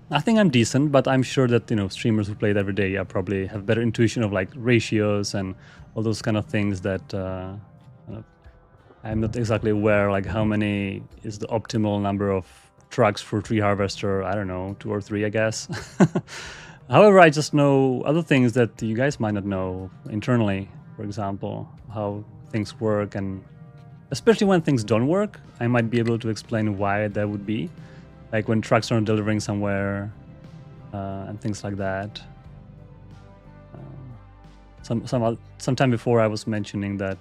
I think I'm decent, but I'm sure that, you know, streamers who play it every day probably have better intuition of like ratios and all those kind of things that I'm not exactly aware, like how many is the optimal number of trucks for tree harvester. I don't know, 2 or 3, I guess. However, I just know other things that you guys might not know internally. For example, how things work, and especially when things don't work, I might be able to explain why that would be. Like when trucks aren't delivering somewhere and things like that. Sometime before I was mentioning that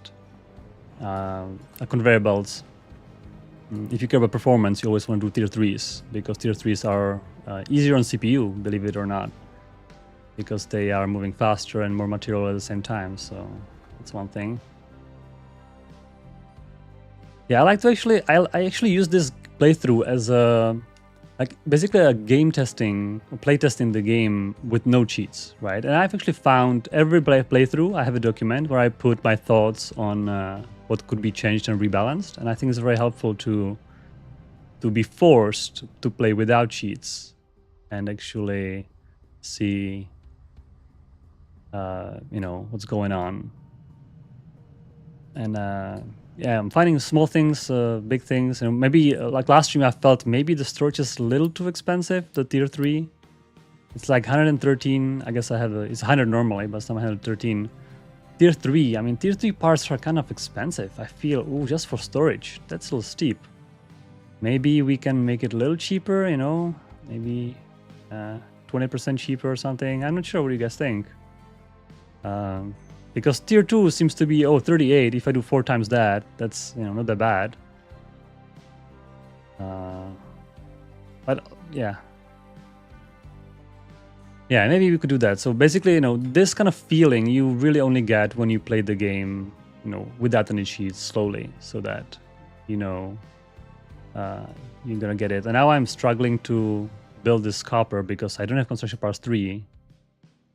conveyor belts, if you care about performance, you always want to do tier 3s, because tier 3s are easier on CPU, believe it or not, because they are moving faster and more material at the same time. So that's one thing. Yeah, I like to I actually use this playthrough as a basically a game testing, play testing the game with no cheats, right? And I've actually found every playthrough I have a document where I put my thoughts on what could be changed and rebalanced, and I think it's very helpful to be forced to play without cheats and actually see you know, what's going on. And yeah, I'm finding small things, big things. And maybe like last stream, I felt maybe the storage is a little too expensive. The tier 3, it's like 113. I guess I have it's 100 normally, but some 113. Tier 3, I mean, tier 3 parts are kind of expensive. I feel, ooh, just for storage, that's a little steep. Maybe we can make it a little cheaper, you know, maybe 20% cheaper or something. I'm not sure what you guys think. Because tier 2 seems to be, 38. If I do 4 times that, that's, you know, not that bad. But yeah. Yeah, maybe we could do that. So basically, you know, this kind of feeling you really only get when you play the game, you know, without any cheats, slowly, so that, you know, you're gonna get it. And now I'm struggling to build this copper because I don't have construction parts 3.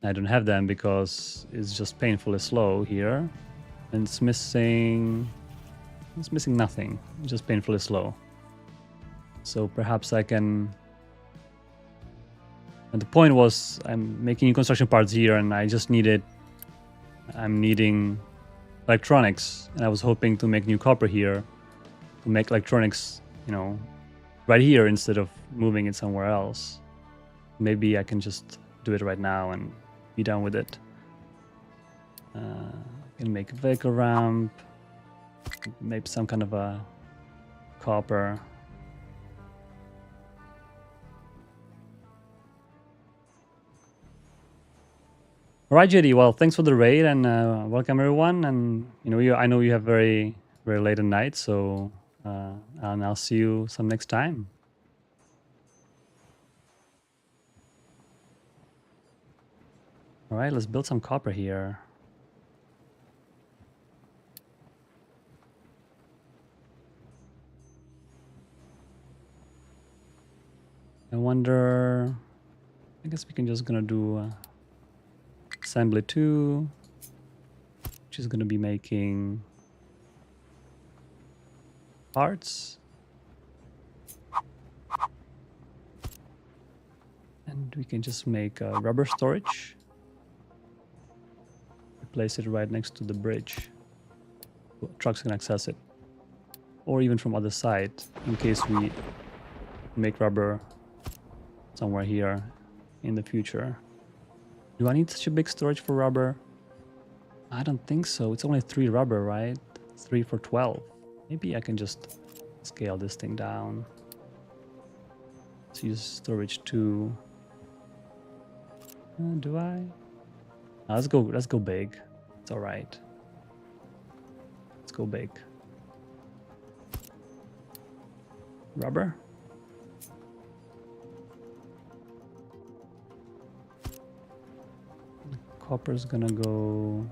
I don't have them because it's just painfully slow here. And it's missing nothing, it's just painfully slow. So perhaps I can... And the point was I'm making new construction parts here and I'm needing electronics, and I was hoping to make new copper here to make electronics, you know, right here instead of moving it somewhere else. Maybe I can just do it right now and be done with it. I can make a vehicle ramp, maybe some kind of a copper. Alright, JD, well, thanks for the raid and welcome everyone. And you know, I know you have very, very late at night, so and I'll see you some next time. Alright, let's build some copper here. I wonder, I guess we can just gonna do assembly 2, which is gonna be making parts. And we can just make rubber storage. Place it right next to the bridge. Trucks can access it. Or even from other side, in case we make rubber somewhere here in the future. Do I need such a big storage for rubber? I don't think so. It's only 3 rubber, right? 3 for 12. Maybe I can just scale this thing down. Let's use storage 2. Do I? No, let's go big. It's all right. Let's go big. Rubber. Copper's gonna go.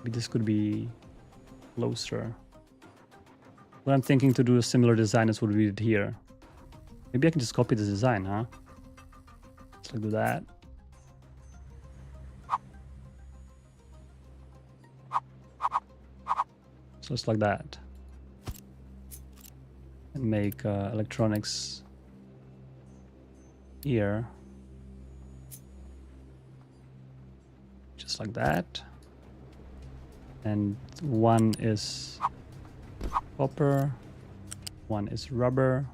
Maybe this could be closer. What I'm thinking to do a similar design as what we did here. Maybe I can just copy this design, huh? Let's do that. So just like that. And make electronics here. Just like that. And one is copper, one is rubber,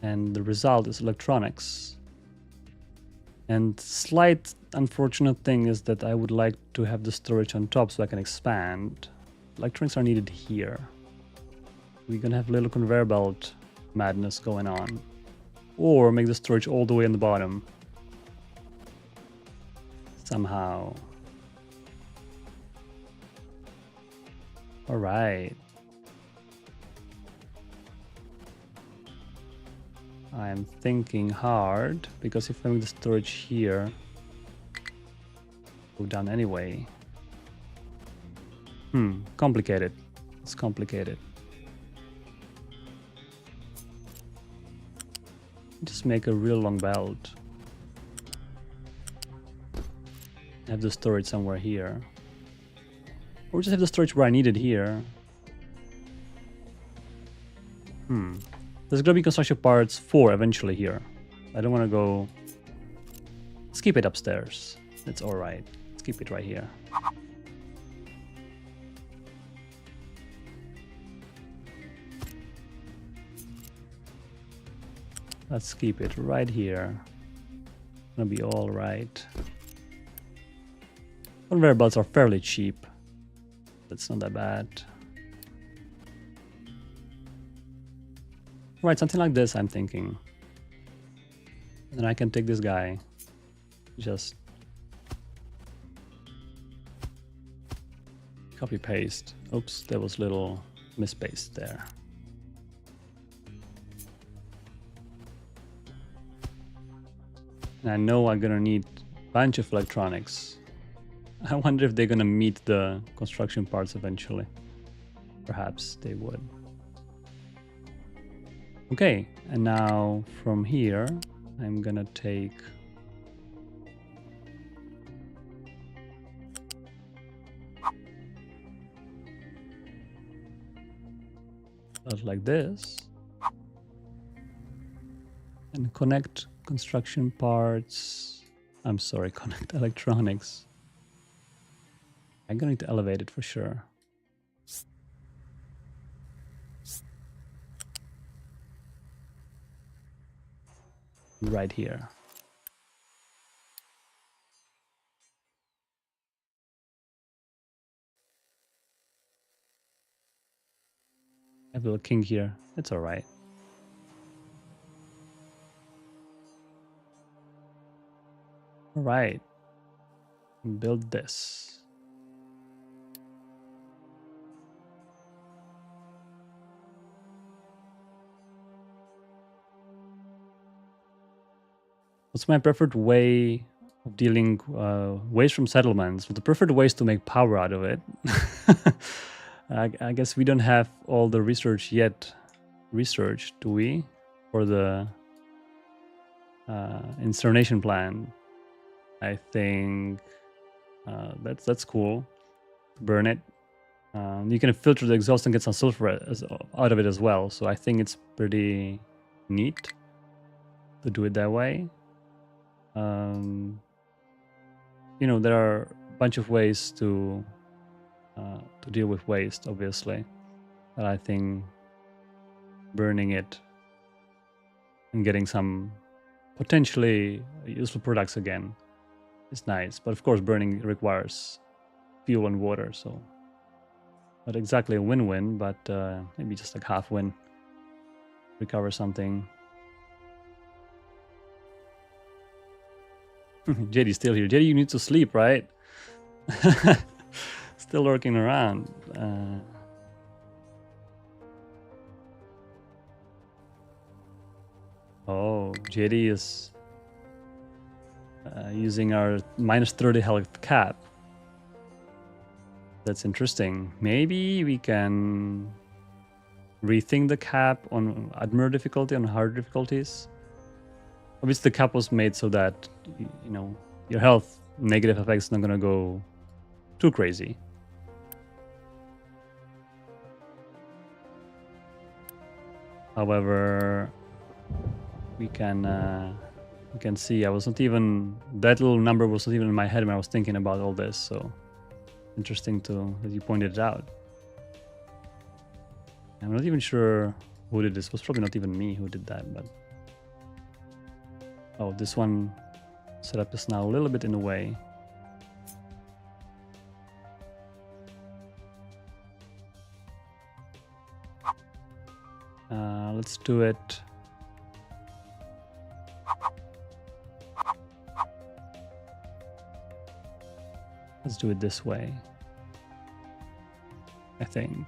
and the result is electronics. And slight unfortunate thing is that I would like to have the storage on top so I can expand. Electronics are needed here. We're gonna have little conveyor belt madness going on. Or make the storage all the way on the bottom. Somehow. All right. I'm thinking hard because if I make the storage here, go down anyway. Complicated. It's complicated. Just make a real long belt. Have the storage somewhere here. Or just have the storage where I need it here. There's gonna be construction parts 4 eventually here. I don't want to go... Let's keep it upstairs. It's alright. Let's keep it right here. Let's keep it right here. Gonna be alright. Conveyor belts are fairly cheap. That's not that bad. Right, something like this I'm thinking. And then I can take this guy. Just copy paste. Oops, there was little mispaste there. And I know I'm gonna need a bunch of electronics. I wonder if they're gonna meet the construction parts eventually. Perhaps they would. Okay, and now from here, I'm gonna take like this and connect construction parts. I'm sorry, connect electronics. I'm gonna need to elevate it for sure. Right here. I have a little kink here. It's all right. All right. Build this. What's my preferred way of dealing waste from settlements? Well, the preferred way is to make power out of it. I guess we don't have all the research yet. Research, do we? For the incineration plant. I think that's cool. Burn it. You can filter the exhaust and get some sulfur out of it as well. So I think it's pretty neat to do it that way. You know, there are a bunch of ways to deal with waste, obviously, but I think burning it and getting some potentially useful products again is nice. But of course, burning requires fuel and water, so not exactly a win-win, but maybe just like half win. Recover something. JD's still here. JD, you need to sleep, right? Still lurking around. Oh, JD is using our minus 30 health cap. That's interesting. Maybe we can rethink the cap on Admiral difficulty, on harder difficulties. Obviously, the cap was made so that, you know, your health negative effects not gonna go too crazy. However, we can see I was not even, that little number was not even in my head when I was thinking about all this. So interesting that you pointed it out. I'm not even sure who did this. It was probably not even me who did that, but oh, this one setup is now a little bit in the way. Let's do it. Let's do it this way, I think.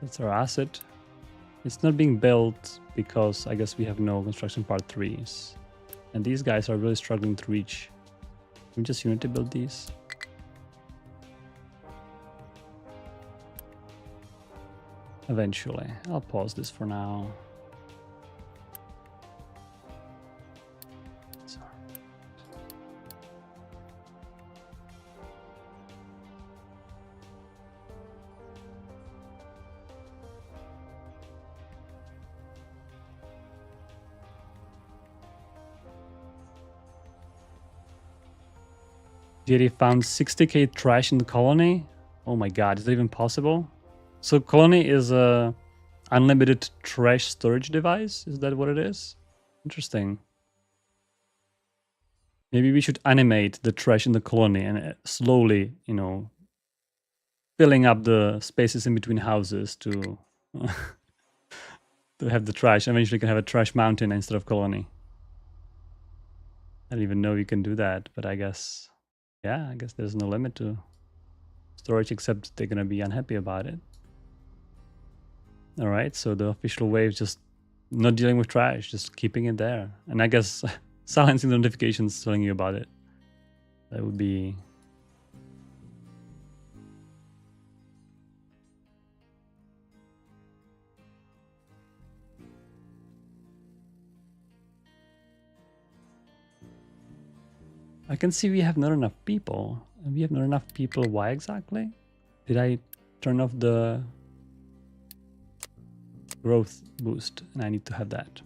That's our asset. It's not being built because I guess we have no construction part 3s. And these guys are really struggling to reach. Can we just unity build these? Eventually. I'll pause this for now. JD found 60k trash in the colony. Oh my god, is that even possible? So Colony is a unlimited trash storage device? Is that what it is? Interesting. Maybe we should animate the trash in the colony and slowly, you know, filling up the spaces in between houses to to have the trash. Eventually, you can have a trash mountain instead of colony. I didn't even know you can do that, but I guess, yeah, I guess there's no limit to storage except they're gonna be unhappy about it. All right, so the official way is just not dealing with trash, just keeping it there, and I guess silencing the notifications telling you about it. That would be. I can see we have not enough people. We have not enough people. Why exactly? Did I turn off the growth boost? And I need to have that.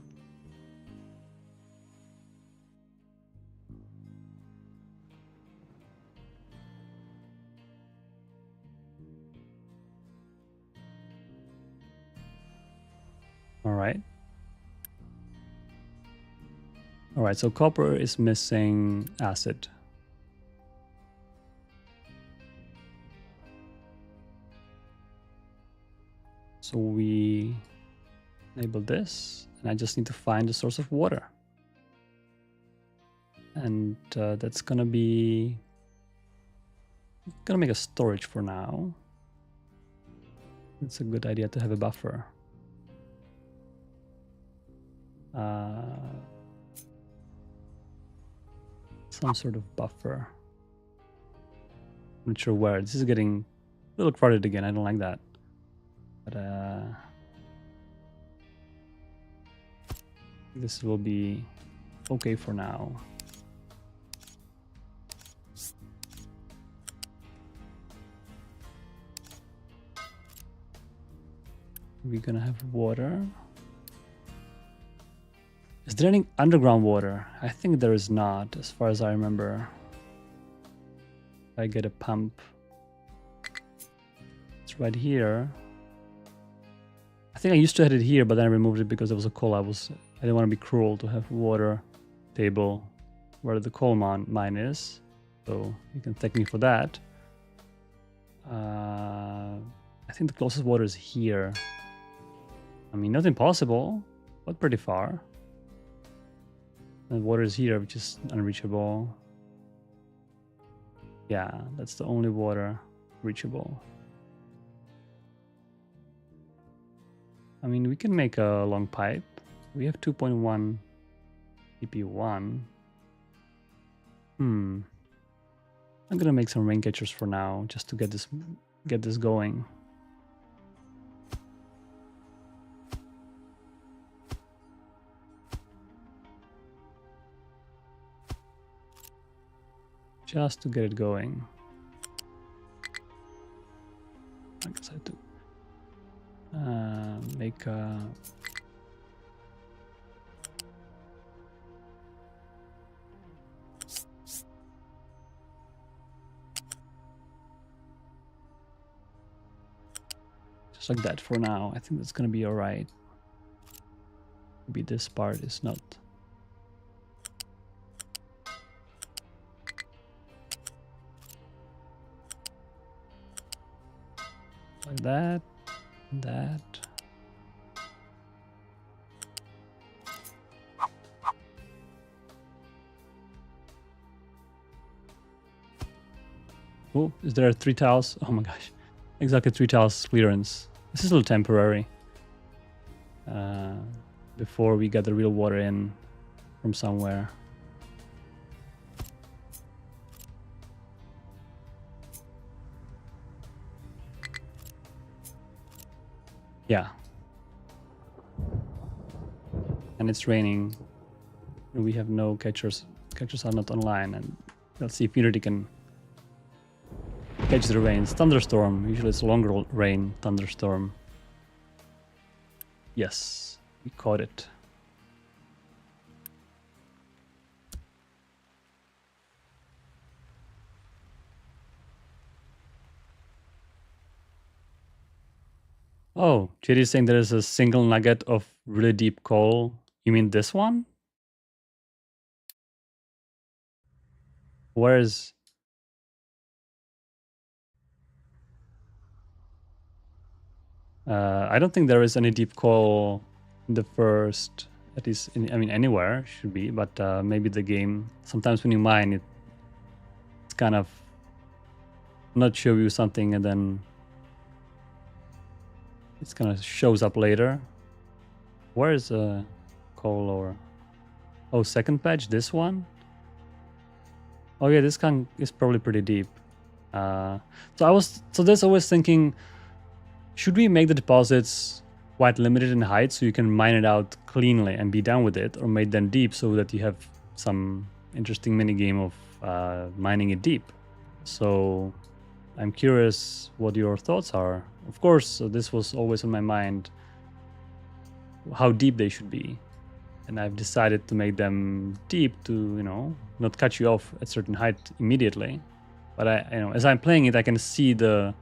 All right. All right, so copper is missing acid. So we enable this, and I just need to find the source of water. And that's gonna be, gonna make a storage for now. It's a good idea to have a buffer. Some sort of buffer. I'm not sure where. This is getting a little crowded again. I don't like that. But this will be okay for now. We're gonna have water. Is there any underground water? I think there is not, as far as I remember. I get a pump. It's right here. I think I used to have it here, but then I removed it because there was a coal. I didn't want to be cruel to have water table where the coal mine is. So you can thank me for that. I think the closest water is here. I mean, not impossible, but pretty far. And water is here, which is unreachable. Yeah, that's the only water reachable. I mean, we can make a long pipe. We have 2.1 PP1. I'm gonna make some rain catchers for now, just to get this going. Just to get it going. I guess I have to make a just like that for now. I think that's gonna be all right. Maybe this part is not. Like that, that. Oh, is there 3 tiles? Oh my gosh, exactly 3 tiles clearance. This is a little temporary. Before we get the real water in from somewhere. Yeah. And it's raining. We have no catchers. Catchers are not online. And let's see if Unity can catch the rains. Thunderstorm. Usually it's longer rain. Thunderstorm. Yes, we caught it. Oh, JD is saying there is a single nugget of really deep coal. You mean this one? Where is... I don't think there is any deep coal in the first, at least, I mean, anywhere should be, but maybe the game, sometimes when you mine, it's kind of not show you something and then it's kind of shows up later. Where is coal ore? Oh, second patch, this one? Oh yeah, this one is probably pretty deep. So there's always thinking, should we make the deposits quite limited in height so you can mine it out cleanly and be done with it, or make them deep so that you have some interesting mini game of mining it deep? So I'm curious what your thoughts are. Of course, this was always on my mind, how deep they should be. And I've decided to make them deep to, not cut you off at certain height immediately. But as I'm playing it, I can see the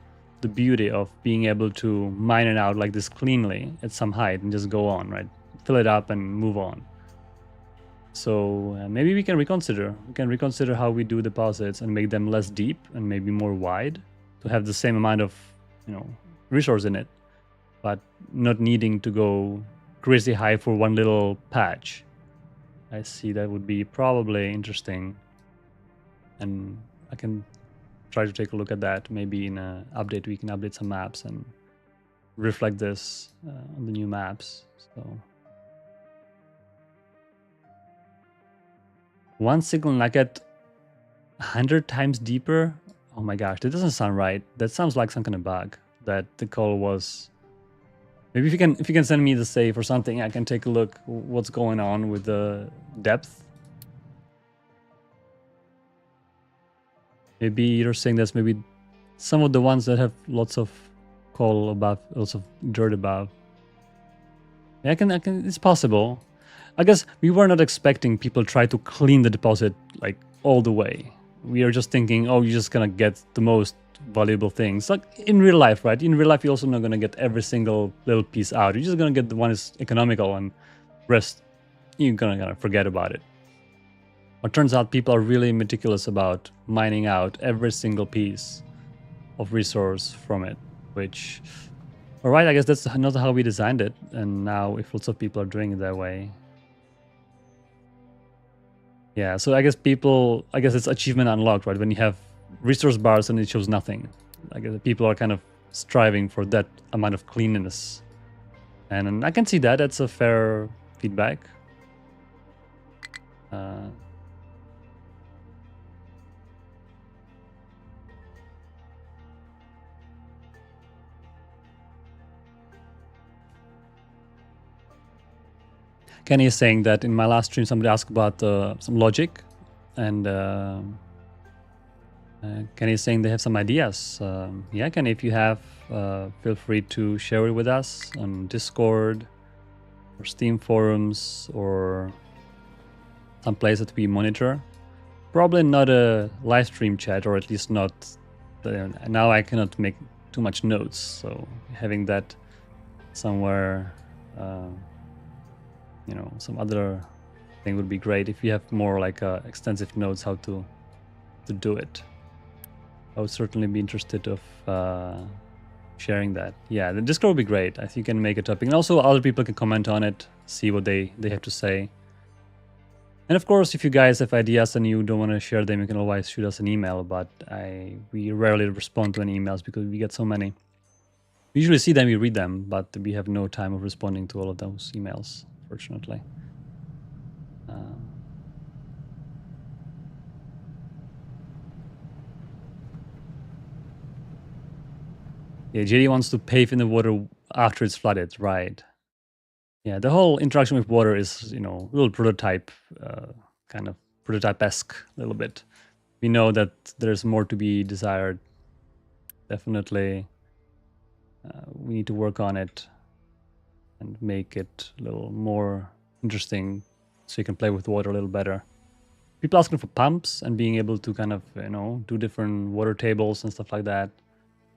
beauty of being able to mine it out like this cleanly at some height and just go on, right? Fill it up and move on. So maybe we can reconsider. We can reconsider how we do deposits and make them less deep and maybe more wide to have the same amount of, resource in it, but not needing to go crazy high for one little patch. I see that would be probably interesting, and I can try to take a look at that. Maybe in an update we can update some maps and reflect this on the new maps. So one single nugget 100 times deeper. Oh my gosh, that doesn't sound right. That sounds like some kind of bug that the coal was... Maybe if you can send me the save or something, I can take a look what's going on with the depth. Maybe you're saying that's maybe some of the ones that have lots of coal above, lots of dirt above. Yeah, I can. It's possible. I guess we were not expecting people try to clean the deposit like all the way. We are just thinking, oh, you're just gonna get the most valuable things. Like in real life, right? In real life, you're also not gonna get every single little piece out. You're just gonna get the one that's economical, and rest you're gonna forget about it. But turns out people are really meticulous about mining out every single piece of resource from it, which, all right, I guess that's not how we designed it. And now if lots of people are doing it that way, yeah, so I guess it's achievement unlocked, right? When you have resource bars and it shows nothing. I guess people are kind of striving for that amount of cleanliness. And I can see that. That's a fair feedback. Kenny is saying that in my last stream, somebody asked about some logic, and Kenny is saying they have some ideas. Yeah, Kenny, if you have, feel free to share it with us on Discord or Steam forums or some place that we monitor. Probably not a live stream chat, or at least not. Now I cannot make too much notes, so having that somewhere. Some other thing would be great if you have more like extensive notes how to do it. I would certainly be interested of sharing that. Yeah, the Discord would be great. I think you can make a topic, and also other people can comment on it, see what they have to say. And of course, if you guys have ideas and you don't want to share them, you can always shoot us an email. But we rarely respond to any emails because we get so many. We usually see them, we read them, but we have no time of responding to all of those emails, fortunately. Yeah, JD wants to pave in the water after it's flooded, right? Yeah, the whole interaction with water is, a little prototype, kind of prototype-esque a little bit. We know that there's more to be desired. Definitely, we need to work on it and make it a little more interesting so you can play with water a little better. People asking for pumps and being able to kind of, do different water tables and stuff like that.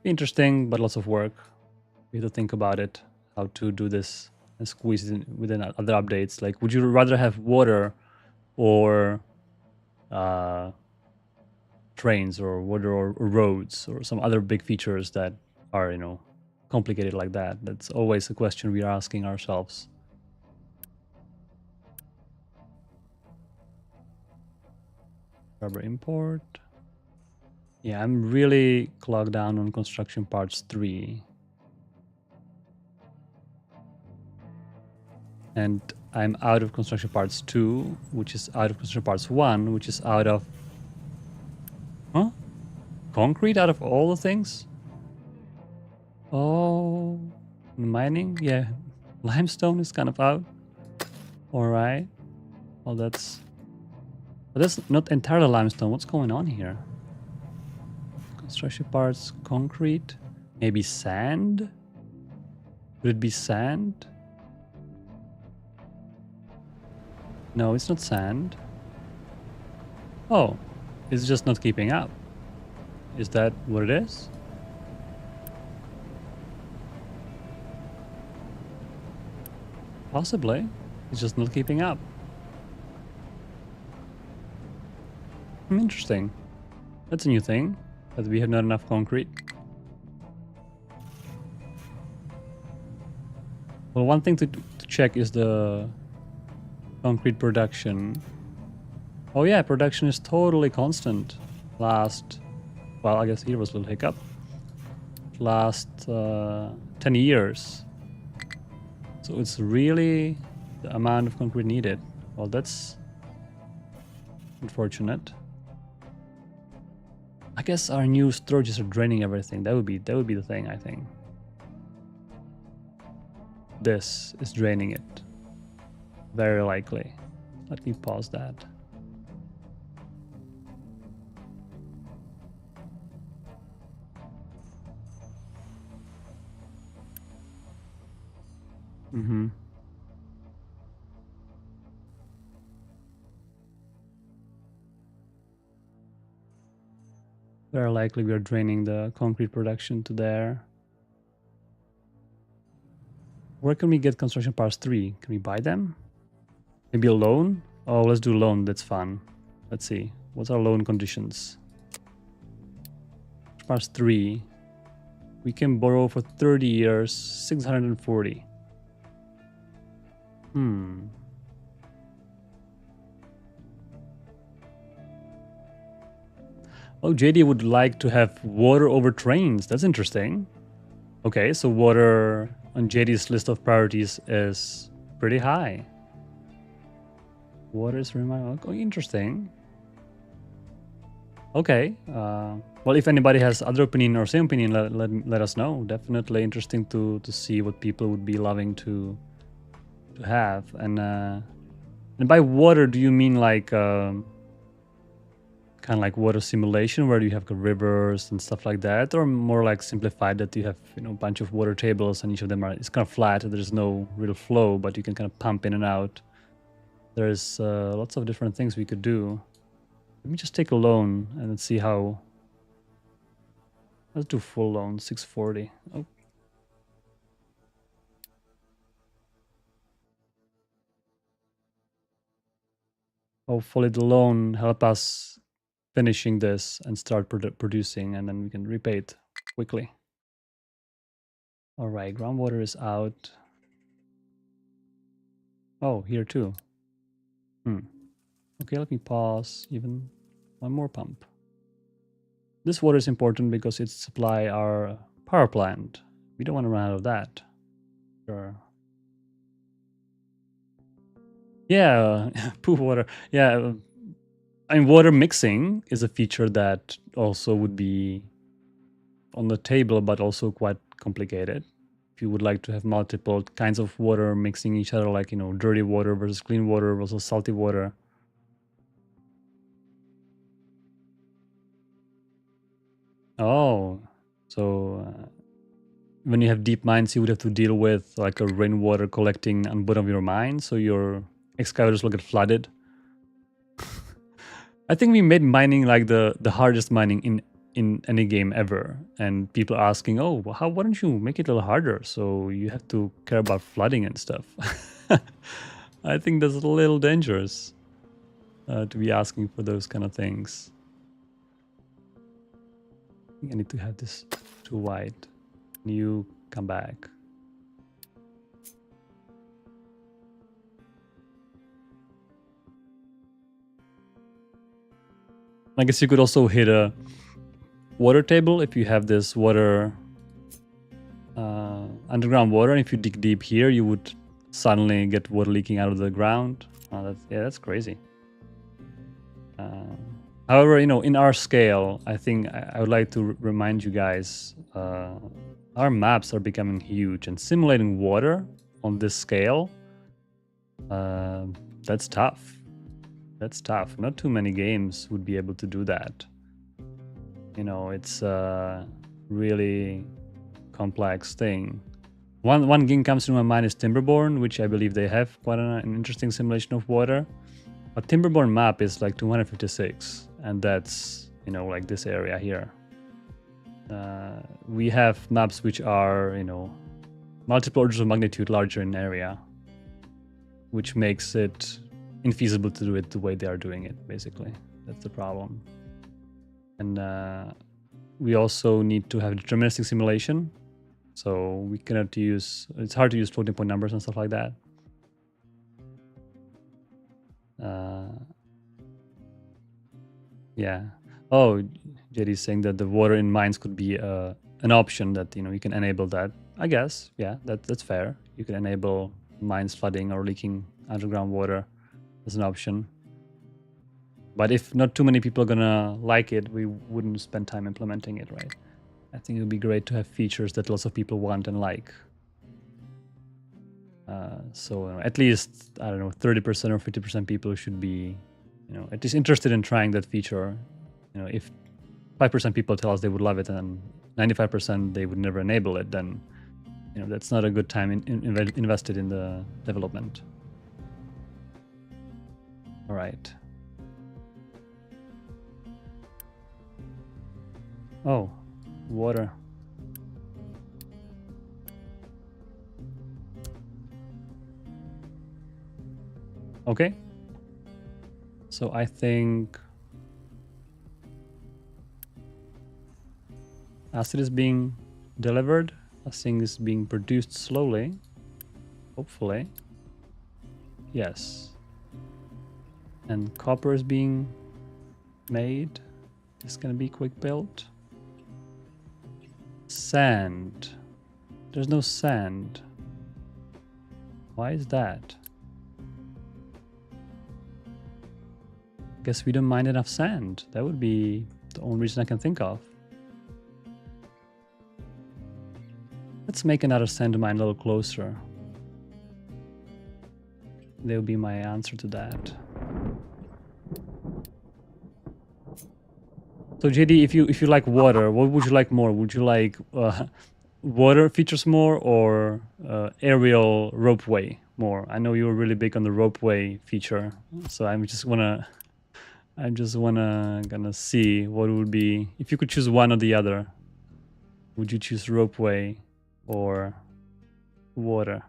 Interesting, but lots of work. We have to think about it, how to do this and squeeze it in within other updates. Like, would you rather have water or trains or water or roads or some other big features that are, you know, complicated like that? That's always a question we are asking ourselves. Rubber import. Yeah, I'm really clogged down on construction parts 3. And I'm out of construction parts 2, which is out of construction parts 1, which is out of... Huh? Concrete out of all the things? Oh, mining? Yeah, limestone is kind of out. Alright. Well, that's not entirely limestone. What's going on here? Construction parts, concrete, maybe sand? Would it be sand? No, it's not sand. Oh, it's just not keeping up. Is that what it is? Possibly. It's just not keeping up. Interesting. That's a new thing, that we have not enough concrete. Well, one thing to check is the concrete production. Oh yeah, production is totally constant. Last, well, I guess here was a little hiccup. Last 10 years. So it's really the amount of concrete needed. Well, that's unfortunate. I guess our new storages are draining everything. That would be the thing, I think. This is draining it. Very likely. Let me pause that. Very likely we are draining the concrete production to there. Where can we get construction parts 3? Can we buy them? Maybe a loan? Oh, let's do loan. That's fun. Let's see. What's our loan conditions? Parts 3. We can borrow for 30 years, 640. Oh, JD would like to have water over trains. That's interesting. Okay, so water on JD's list of priorities is pretty high. Water is oh, interesting. Okay. Well, if anybody has other opinion or same opinion, let us know. Definitely interesting to see what people would be loving to have. And by water, do you mean like kind of like water simulation where you have rivers and stuff like that, or more like simplified that you have, you know, a bunch of water tables and each of them are, it's kind of flat, there's no real flow, but you can kind of pump in and out. There's lots of different things we could do. Let me just take a loan and let's see how. Let's do full loan, 640. Oh. Hopefully the loan help us finishing this and start producing, and then we can repay it quickly. All right, groundwater is out. Oh, here too. Okay, let me pause even one more pump. This water is important because it supplies our power plant. We don't want to run out of that. Sure. Yeah, poo water. Yeah, I mean, water mixing is a feature that also would be on the table, but also quite complicated. If you would like to have multiple kinds of water mixing each other, like, you know, dirty water versus clean water versus salty water. Oh, so when you have deep mines, you would have to deal with like a rainwater collecting on bottom of your mine, so your excavators will get flooded. I think we made mining like the hardest mining in any game ever, and people are asking, oh, why don't you make it a little harder so you have to care about flooding and stuff. I think that's a little dangerous to be asking for those kind of things. I think I need to have this too wide. You come back. I guess you could also hit a water table if you have this water, underground water, and if you dig deep here, you would suddenly get water leaking out of the ground. That's crazy. However, in our scale, I think I would like to remind you guys, our maps are becoming huge, and simulating water on this scale, that's tough. That's tough. Not too many games would be able to do that. It's a really complex thing. One game comes to my mind is Timberborn, which I believe they have quite an interesting simulation of water. But Timberborn map is like 256, and that's, like this area here. We have maps which are, multiple orders of magnitude larger in area, which makes it infeasible to do it the way they are doing it, basically. That's the problem. And we also need to have deterministic simulation. So we cannot use, it's hard to use floating point numbers and stuff like that. Yeah. Oh, JD's saying that the water in mines could be an option that, you can enable that. I guess, yeah, that's fair. You can enable mines flooding or leaking underground water as an option. But if not too many people are gonna like it, we wouldn't spend time implementing it, right? I think it would be great to have features that lots of people want and like. So at least, I don't know, 30% or 50% people should be, at least interested in trying that feature. If 5% people tell us they would love it and 95% they would never enable it, then, that's not a good time invested in the development. All right. Oh, water. Okay. So I think acid is being delivered. Acid is being produced slowly. Hopefully. Yes. And copper is being made. It's gonna be quick built. Sand. There's no sand. Why is that? Guess we don't mine enough sand. That would be the only reason I can think of. Let's make another sand mine a little closer. That would be my answer to that. So JD, if you like water, what would you like more? Would you like water features more or aerial ropeway more? I know you were really big on the ropeway feature, so I'm just gonna see what would be if you could choose one or the other. Would you choose ropeway or water?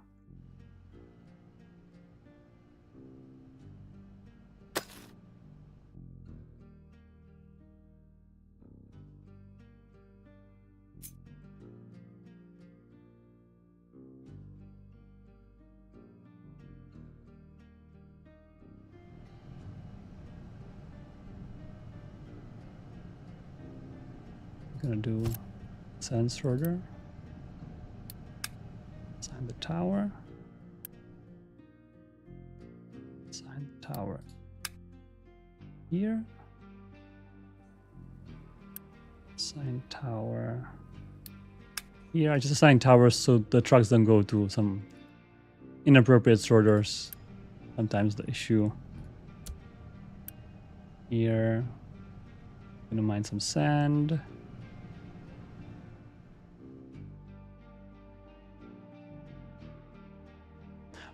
Gonna do sand sorter. Assign the tower. Assign the tower here. Assign tower here. I just assign towers so the trucks don't go to some inappropriate sorters. Sometimes the issue. Here. Gonna mine some sand.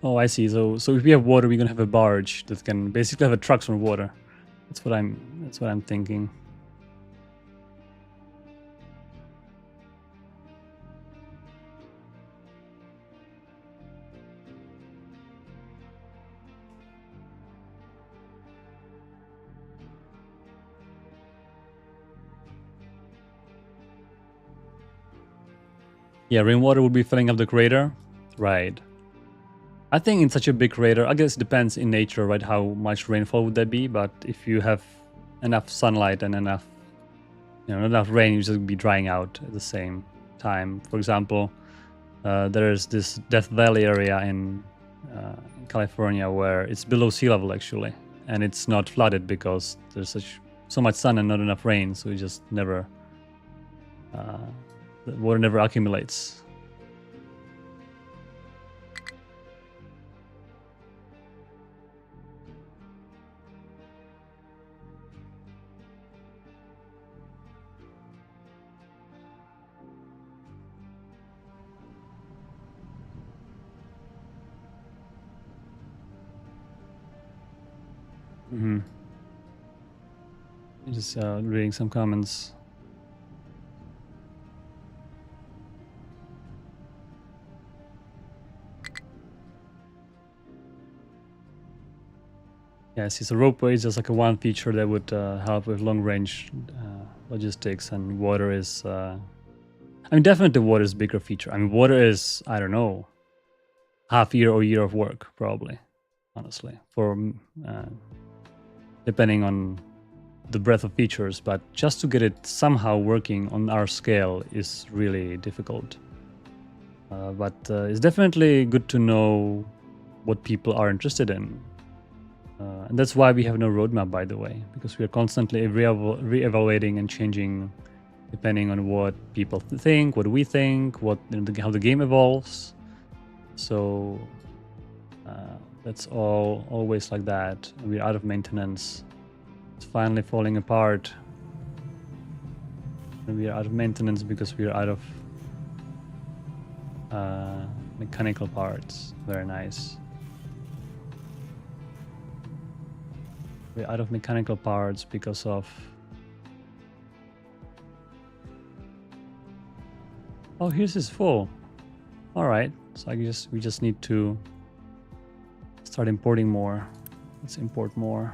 Oh, I see. So if we have water, we're gonna have a barge that can basically have a trucks from water. That's what I'm thinking. Yeah, rainwater would be filling up the crater. Right. I think in such a big crater, I guess it depends in nature, right? How much rainfall would that be? But if you have enough sunlight and enough, enough rain, you just be drying out at the same time. For example, there's this Death Valley area in California where it's below sea level actually, and it's not flooded because there's so much sun and not enough rain, so it just never the water never accumulates. Just reading some comments. Yeah, see, so ropeway is just like a one feature that would help with long-range logistics, and water is... I mean, definitely water is a bigger feature. I mean, water is, I don't know, half year or year of work, probably, honestly, for depending on the breadth of features, but just to get it somehow working on our scale is really difficult. But it's definitely good to know what people are interested in. And that's why we have no roadmap, by the way, because we are constantly re-evaluating and changing depending on what people think, what we think, how the game evolves. So that's always like that. We're out of maintenance. It's finally falling apart. And we are out of maintenance because we are out of mechanical parts. Very nice. We're out of mechanical parts because of... Oh, here's his full. All right, so we just need to start importing more. Let's import more.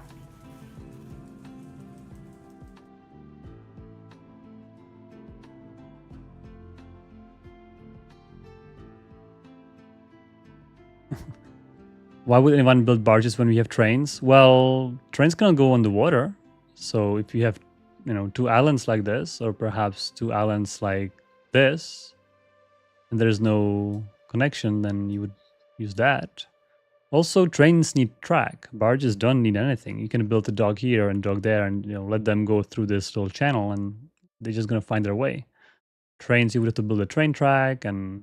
Why would anyone build barges when we have trains? Well, trains cannot go on the water. So if you have, two islands like this, or perhaps two islands like this, and there's no connection, then you would use that. Also, trains need track. Barges don't need anything. You can build a dock here and dock there, and let them go through this little channel, and they're just gonna find their way. Trains, you would have to build a train track and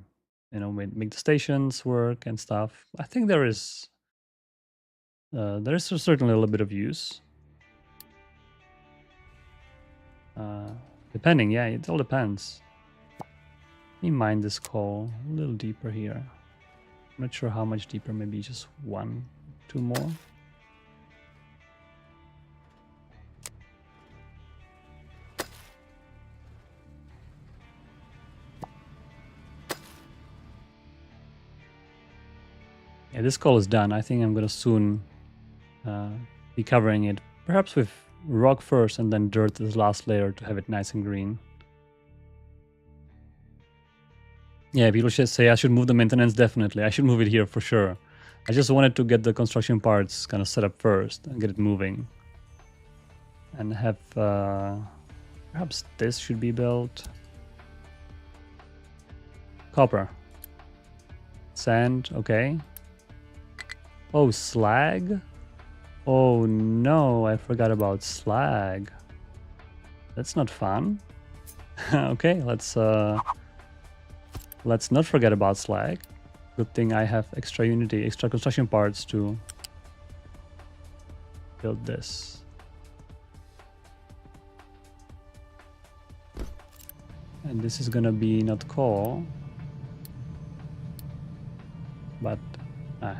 make the stations work and stuff. I think there is certainly a little bit of use. Depending, yeah, it all depends. Let me mine this coal a little deeper here. I'm not sure how much deeper, maybe just 1, 2 more. Yeah, this coal is done. I think I'm gonna soon be covering it, perhaps with rock first and then dirt this last layer to have it nice and green. Yeah, people should say I should move the maintenance. Definitely, I should move it here for sure. I just wanted to get the construction parts kind of set up first and get it moving. And have perhaps this should be built. Copper. Sand, okay. Oh, slag? Oh no, I forgot about slag. That's not fun. Okay, let's not forget about slag. Good thing I have extra construction parts to build this. And this is gonna be not coal, but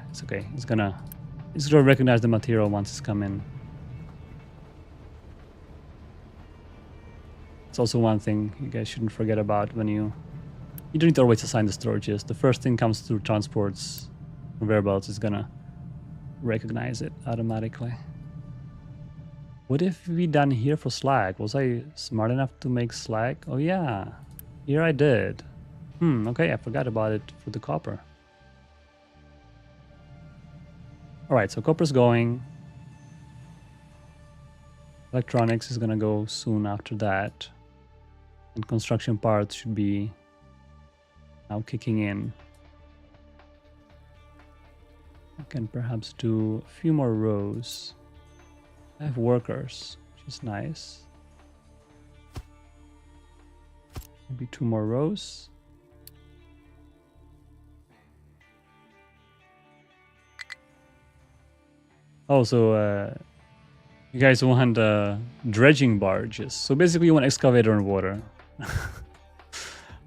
it's okay. It's gonna recognize the material once it's come in. It's also one thing you guys shouldn't forget about when you don't need to always assign the storages. The first thing comes through transports whereabouts is gonna recognize it automatically. What have we done here for slag? Was I smart enough to make slag? Oh yeah, here I did. Okay, I forgot about it for the copper. All right, so copper's going. Electronics is gonna go soon after that. And construction parts should be now kicking in. I can perhaps do a few more rows. I have workers, which is nice. Maybe 2 more rows. Also, you guys want dredging barges. So basically you want excavator on water.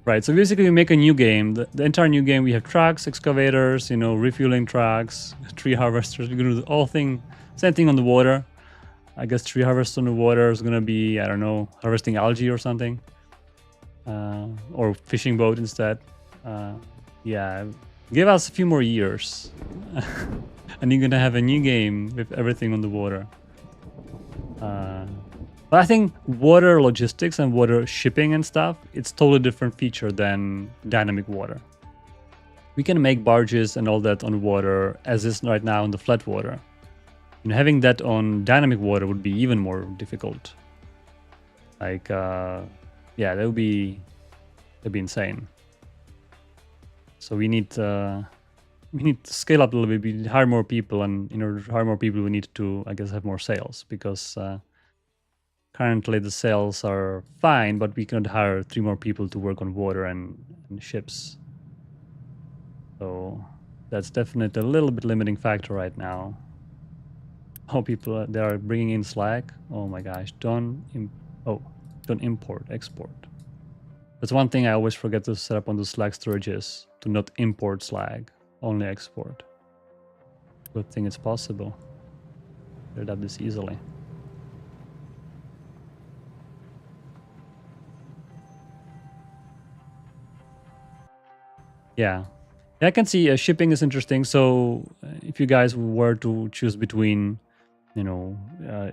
Right, so basically we make a new game. The entire new game, we have trucks, excavators, you know, refueling trucks, tree harvesters. We're gonna do all thing, same thing on the water. I guess tree harvest on the water is gonna be, I don't know, harvesting algae or something. Or fishing boat instead. Yeah, give us a few more years. And you're gonna have a new game with everything on the water. But I think water logistics and water shipping and stuff, it's totally different feature than dynamic water. We can make barges and all that on water as is right now on the flat water. And having that on dynamic water would be even more difficult. Like, yeah, that'd be insane. So we need to scale up a little bit. We hire more people, and in order to hire more people, we need to, I guess, have more sales because currently the sales are fine, but we cannot hire 3 more people to work on water and ships. So that's definitely a little bit limiting factor right now. Oh, people, they are bringing in slag. Oh my gosh, don't import, export. That's one thing I always forget to set up on the slag storages, to not import slag, only export. Good thing it's possible. Set up this easily. Yeah, I can see shipping is interesting. So if you guys were to choose between, you know,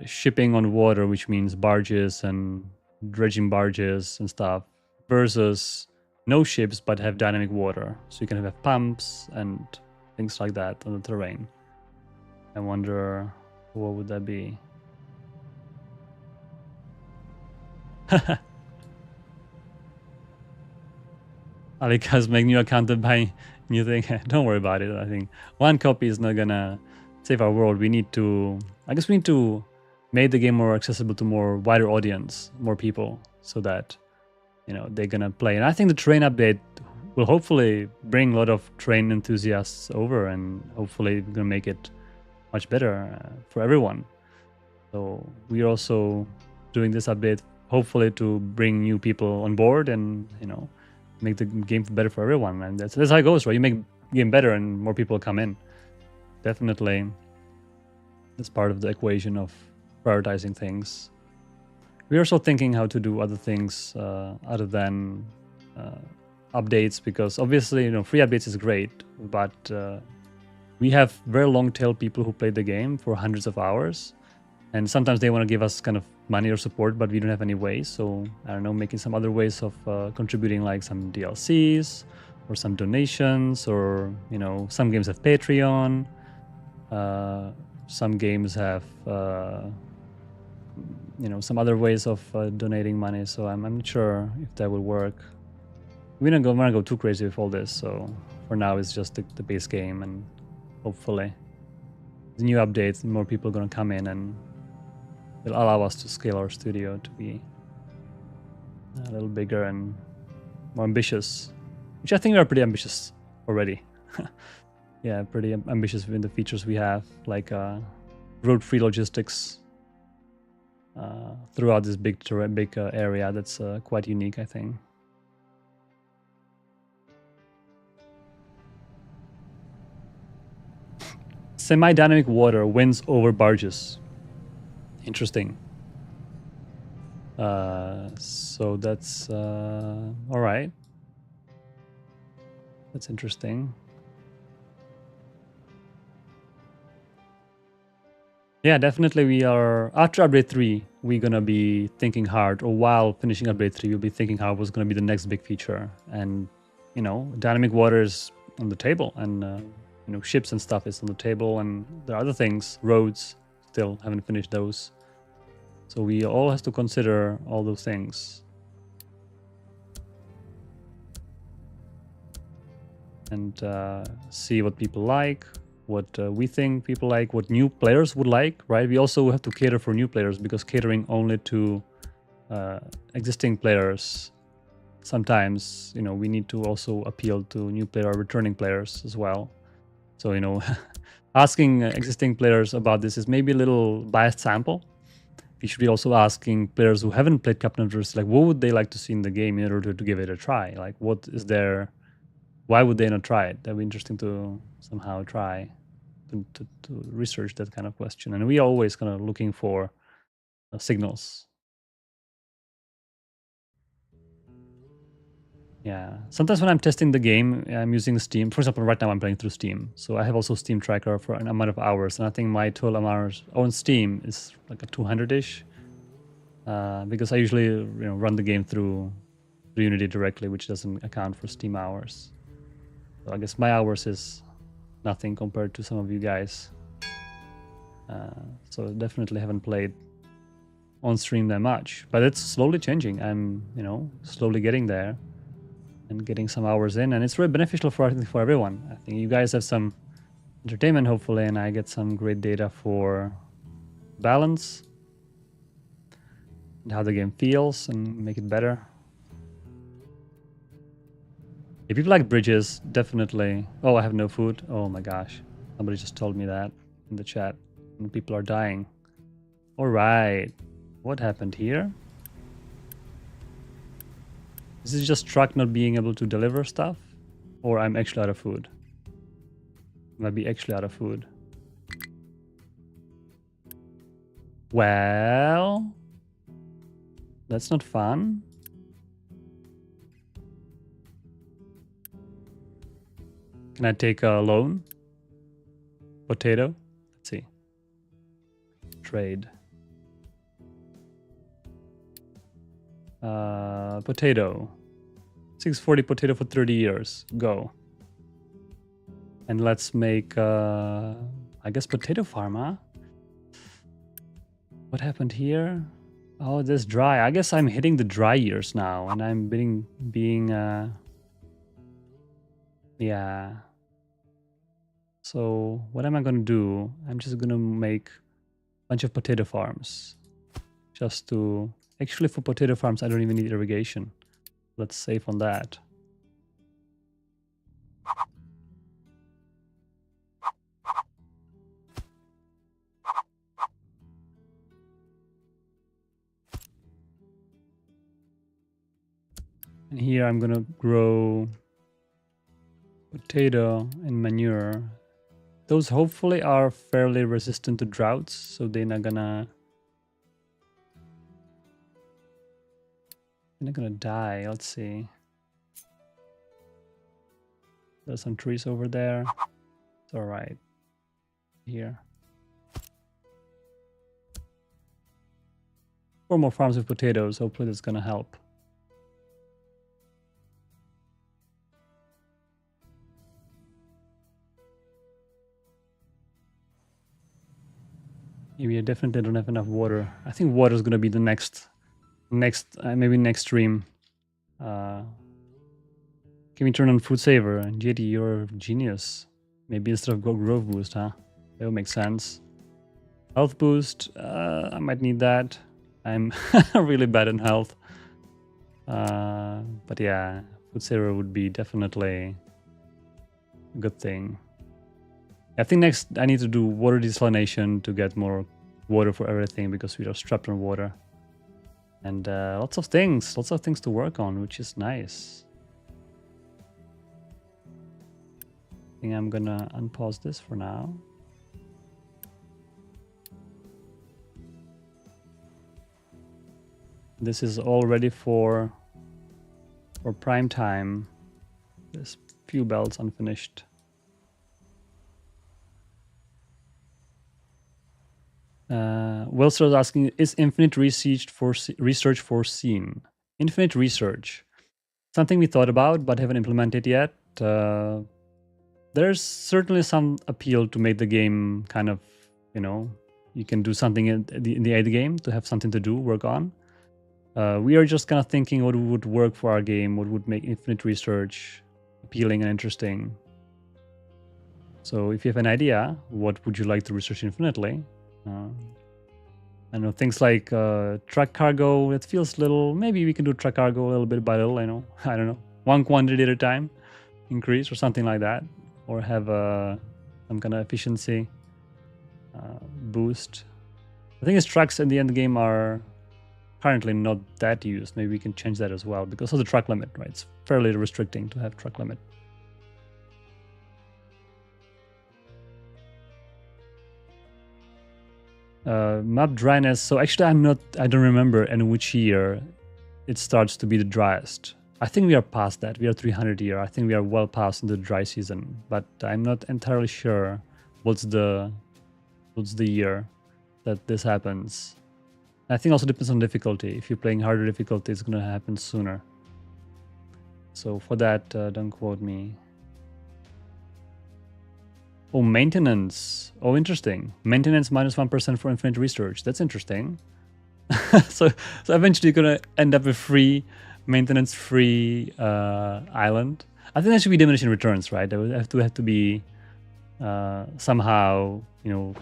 shipping on water, which means barges and dredging barges and stuff, versus no ships but have dynamic water, so you can have pumps and things like that on the terrain. I wonder what would that be. Alika's make new account to buy new thing. Don't worry about it. I think one copy is not gonna save our world. We need to, I guess we need to make the game more accessible to more wider audience, more people, so that, you know, they're gonna play. And I think the train update will hopefully bring a lot of train enthusiasts over, and hopefully we're gonna make it much better for everyone. So we're also doing this update hopefully to bring new people on board and, you know, make the game better for everyone. And that's how it goes, right? You make the game better and more people come in. Definitely that's part of the equation of prioritizing things. We're also thinking how to do other things other than updates, because obviously, you know, free updates is great, but we have very long tail people who play the game for hundreds of hours, and sometimes they want to give us kind of money or support, but we don't have any ways. So I don't know, making some other ways of contributing, like some DLCs or some donations, or, you know, some games have Patreon, some games have you know, some other ways of donating money. So I'm not sure if that will work. We don't want to go too crazy with all this, so for now it's just the base game, and hopefully the new updates, more people are going to come in and will allow us to scale our studio to be a little bigger and more ambitious, which I think we are pretty ambitious already. Yeah, pretty ambitious within the features we have, like road-free logistics throughout this big area. That's quite unique, I think. Semi-dynamic water wins over barges. Interesting. So that's all right. That's interesting. Yeah, definitely we are, after update 3, we're gonna be thinking hard, or while finishing update 3, we'll be thinking how was gonna be the next big feature. And you know, dynamic water is on the table, and you know, ships and stuff is on the table, and there are other things, roads, still haven't finished those. So we all have to consider all those things. And see what people like, what we think people like, what new players would like, right? We also have to cater for new players, because catering only to existing players, sometimes, you know, we need to also appeal to new player or returning players as well. So, you know, asking existing players about this is maybe a little biased sample. We should be also asking players who haven't played Captain Marek, like, what would they like to see in the game in order to give it a try? Like, what is their, why would they not try it? That'd be interesting to somehow try to research that kind of question. And we are always kind of looking for signals. Yeah. Sometimes when I'm testing the game, I'm using Steam. For example, right now I'm playing through Steam. So I have also Steam tracker for an amount of hours. And I think my total hours on Steam is like a 200-ish. Because I usually, you know, run the game through Unity directly, which doesn't account for Steam hours. So I guess my hours is nothing compared to some of you guys. So definitely haven't played on stream that much, but it's slowly changing. I'm, you know, slowly getting there and getting some hours in, and it's really beneficial for, I think, for everyone. I think you guys have some entertainment, hopefully, and I get some great data for balance and how the game feels and make it better. If people like bridges, definitely. Oh, I have no food. Oh my gosh. Somebody just told me that in the chat. And people are dying. All right. What happened here? Is this just truck not being able to deliver stuff? Or I'm actually out of food? I might be actually out of food. Well, that's not fun. Can I take a loan? Potato? Let's see. Trade. Potato. 640 potato for 30 years. Go. And let's make, I guess, potato farm, huh? What happened here? Oh, this dry. I guess I'm hitting the dry years now, and I'm being yeah. So what am I gonna do? I'm just gonna make a bunch of potato farms. Just to, actually for potato farms, I don't even need irrigation. Let's save on that. And here I'm gonna grow potato and manure. Those hopefully are fairly resistant to droughts, so they're not gonna die. Let's see. There's some trees over there. It's all right. Here. 4 more farms with potatoes. Hopefully that's gonna help. Maybe I definitely don't have enough water. I think water is gonna be the next maybe next stream. Can we turn on food saver? JD, you're a genius. Maybe instead of growth boost, huh? That would make sense. Health boost, I might need that. I'm really bad in health. But yeah, food saver would be definitely a good thing. I think next I need to do water desalination to get more water for everything, because we are strapped on water. And lots of things to work on, which is nice. I think I'm gonna unpause this for now. This is all ready for prime time. There's few belts unfinished. Wilster is asking, is infinite research foreseen? Infinite research. something we thought about but haven't implemented yet. There's certainly some appeal to make the game kind of, you know, you can do something in the end game to have something to do, work on. We are just kind of thinking what would work for our game, what would make infinite research appealing and interesting. So if you have an idea, what would you like to research infinitely? I know things like truck cargo, it feels little, maybe we can do truck cargo a little bit by little, I don't know, one quantity at a time increase or something like that, or have some kind of efficiency boost. The thing is, trucks in the end game are currently not that used. Maybe we can change that as well because of the truck limit, right? It's fairly restricting to have truck limit. Map dryness. So actually, I don't remember in which year it starts to be the driest. I think we are past that. We are 300 year. I think we are well past in the dry season, but I'm not entirely sure what's the year that this happens. I think also depends on difficulty. If you're playing harder difficulty, it's gonna happen sooner. So for that, don't quote me. Oh, maintenance. Oh, interesting. Maintenance minus 1% for infinite research. That's interesting. so eventually you're gonna end up with free maintenance, free island. I think that should be diminishing returns, right? That would have to be somehow, you know,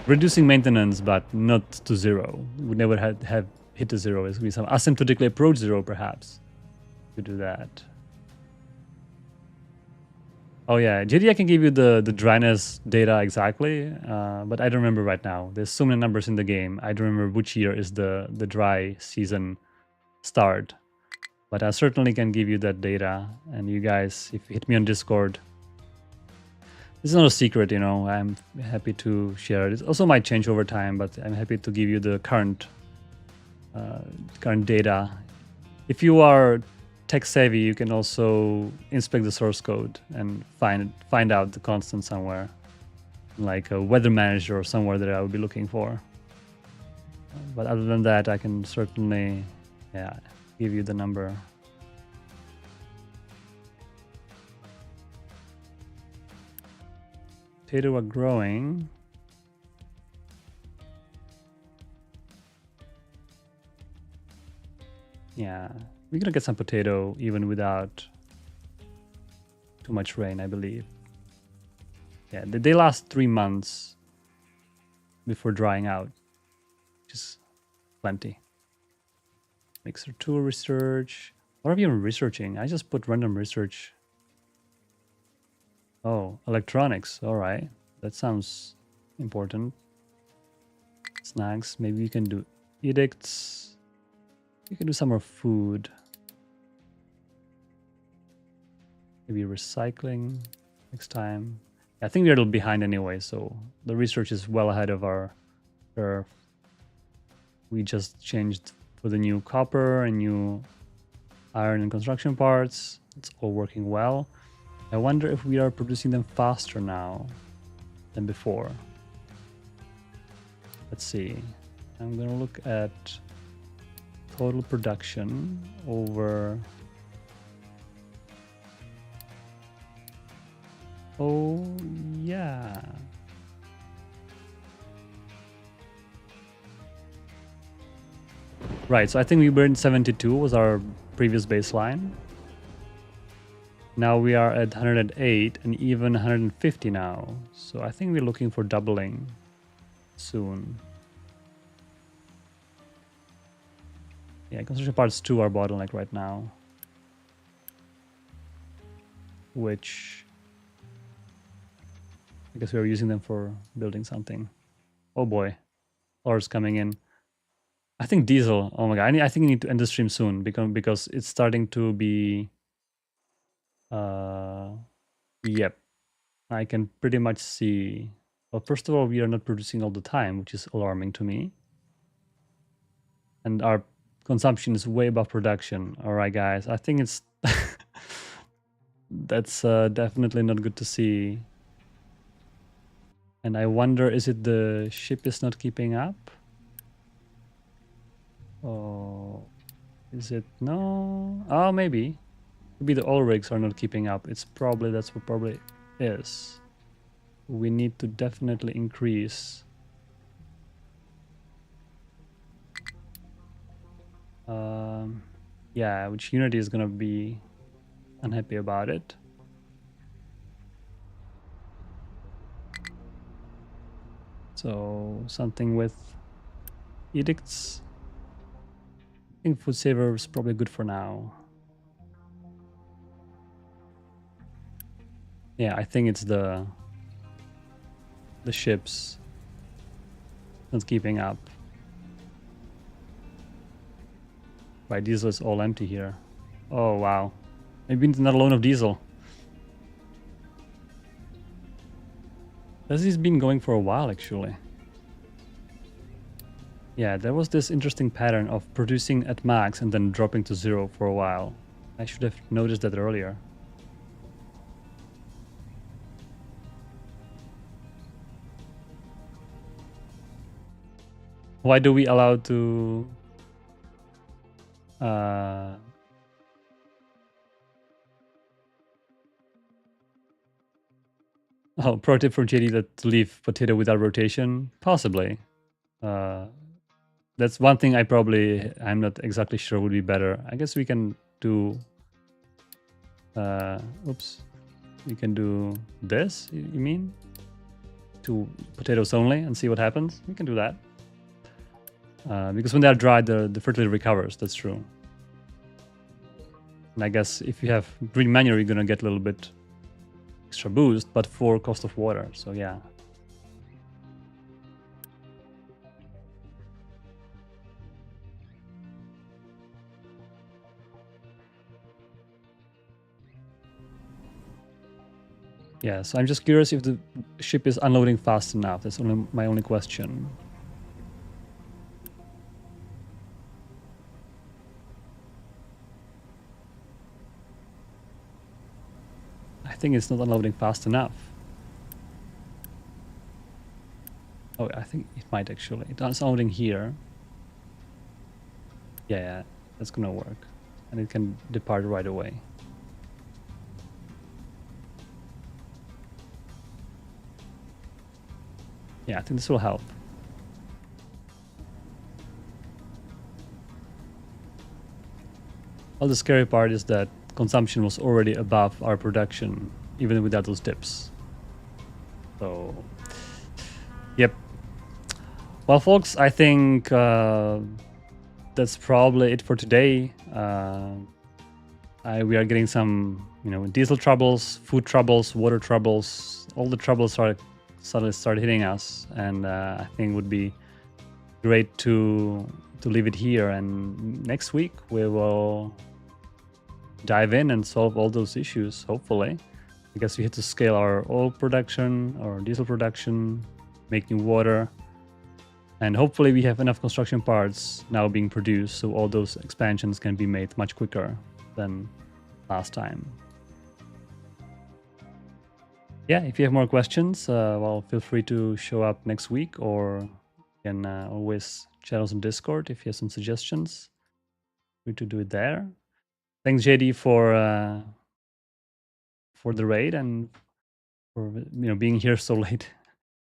reducing maintenance, but not to zero. We would never have hit to zero. It's gonna be some asymptotically approach zero, perhaps. To do that. Oh yeah, JD, can give you the dryness data exactly, but I don't remember right now. There's so many numbers in the game. I don't remember which year is the dry season start, but I certainly can give you that data. And you guys, if you hit me on Discord, this is not a secret, you know. I'm happy to share it. It also might change over time, but I'm happy to give you the current data. If you are tech savvy, you can also inspect the source code and find out the constant somewhere, like a weather manager or somewhere that I would be looking for. But other than that, I can certainly, yeah, give you the number. Potato are growing. Yeah. We're gonna get some potato even without too much rain, I believe. Yeah, they last 3 months before drying out, which is plenty. Mixer tool research. What are you researching? I just put random research. Oh, electronics. All right, that sounds important. Snacks. Maybe you can do edicts. You can do some more food. Maybe recycling next time. I think we're a little behind anyway, so the research is well ahead of our curve. We just changed for the new copper and new iron and construction parts. It's all working well. I wonder if we are producing them faster now than before. Let's see. I'm gonna look at total production over... Oh, yeah. Right, so I think we were in 72 was our previous baseline. Now we are at 108 and even 150 now. So I think we're looking for doubling soon. Yeah, construction parts 2 are bottleneck right now. Which... I guess we are using them for building something. Oh boy. Ores coming in. I think diesel. Oh my god. I think I need to end the stream soon because it's starting to be... Yep. I can pretty much see... Well, first of all, we are not producing all the time, which is alarming to me. And our consumption is way above production. All right, guys. I think it's... That's definitely not good to see. And I wonder, is it the ship is not keeping up? Oh, is it? No. Oh, maybe. Maybe the oil rigs are not keeping up. It's probably, that's what probably is. We need to definitely increase. Yeah, which Unity is gonna be unhappy about it. So something with edicts. I think food saver is probably good for now. Yeah, I think it's the ships not keeping up. Right, diesel is all empty here. Oh wow, maybe it's not a loan of diesel. This has been going for a while actually. Yeah, there was this interesting pattern of producing at max and then dropping to 0 for a while. I should have noticed that earlier. Why do we allow to oh, pro tip for JD that to leave potato without rotation? Possibly. That's one thing I'm not exactly sure would be better. I guess we can do oops. We can do this, you mean? To potatoes only and see what happens? We can do that. Because when they're dry, the fertility recovers, that's true. And I guess if you have green manure, you're gonna get a little bit extra boost, but for cost of water, so yeah. Yeah, so I'm just curious if the ship is unloading fast enough. That's my only question. I think it's not unloading fast enough. Oh, I think it might actually. It's unloading here. Yeah, that's gonna work. And it can depart right away. Yeah, I think this will help. Well, the scary part is that consumption was already above our production, even without those dips. So, yep. Well, folks, I think that's probably it for today. We are getting some, diesel troubles, food troubles, water troubles. All the troubles suddenly start hitting us, and I think it would be great to leave it here. And next week we will dive in and solve all those issues. Hopefully, I guess we had to scale our oil production, our diesel production, make new water. And hopefully we have enough construction parts now being produced so all those expansions can be made much quicker than last time. Yeah, if you have more questions, well, feel free to show up next week, or you can always chat us on Discord if you have some suggestions. Free to do it there. Thanks, JD, for the raid and for being here so late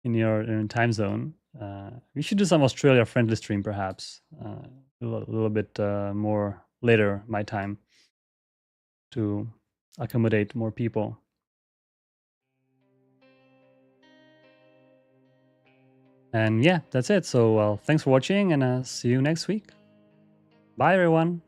in your time zone. We should do some Australia-friendly stream, perhaps, a little bit more later my time to accommodate more people. And yeah, that's it. So, well, thanks for watching, and see you next week. Bye, everyone.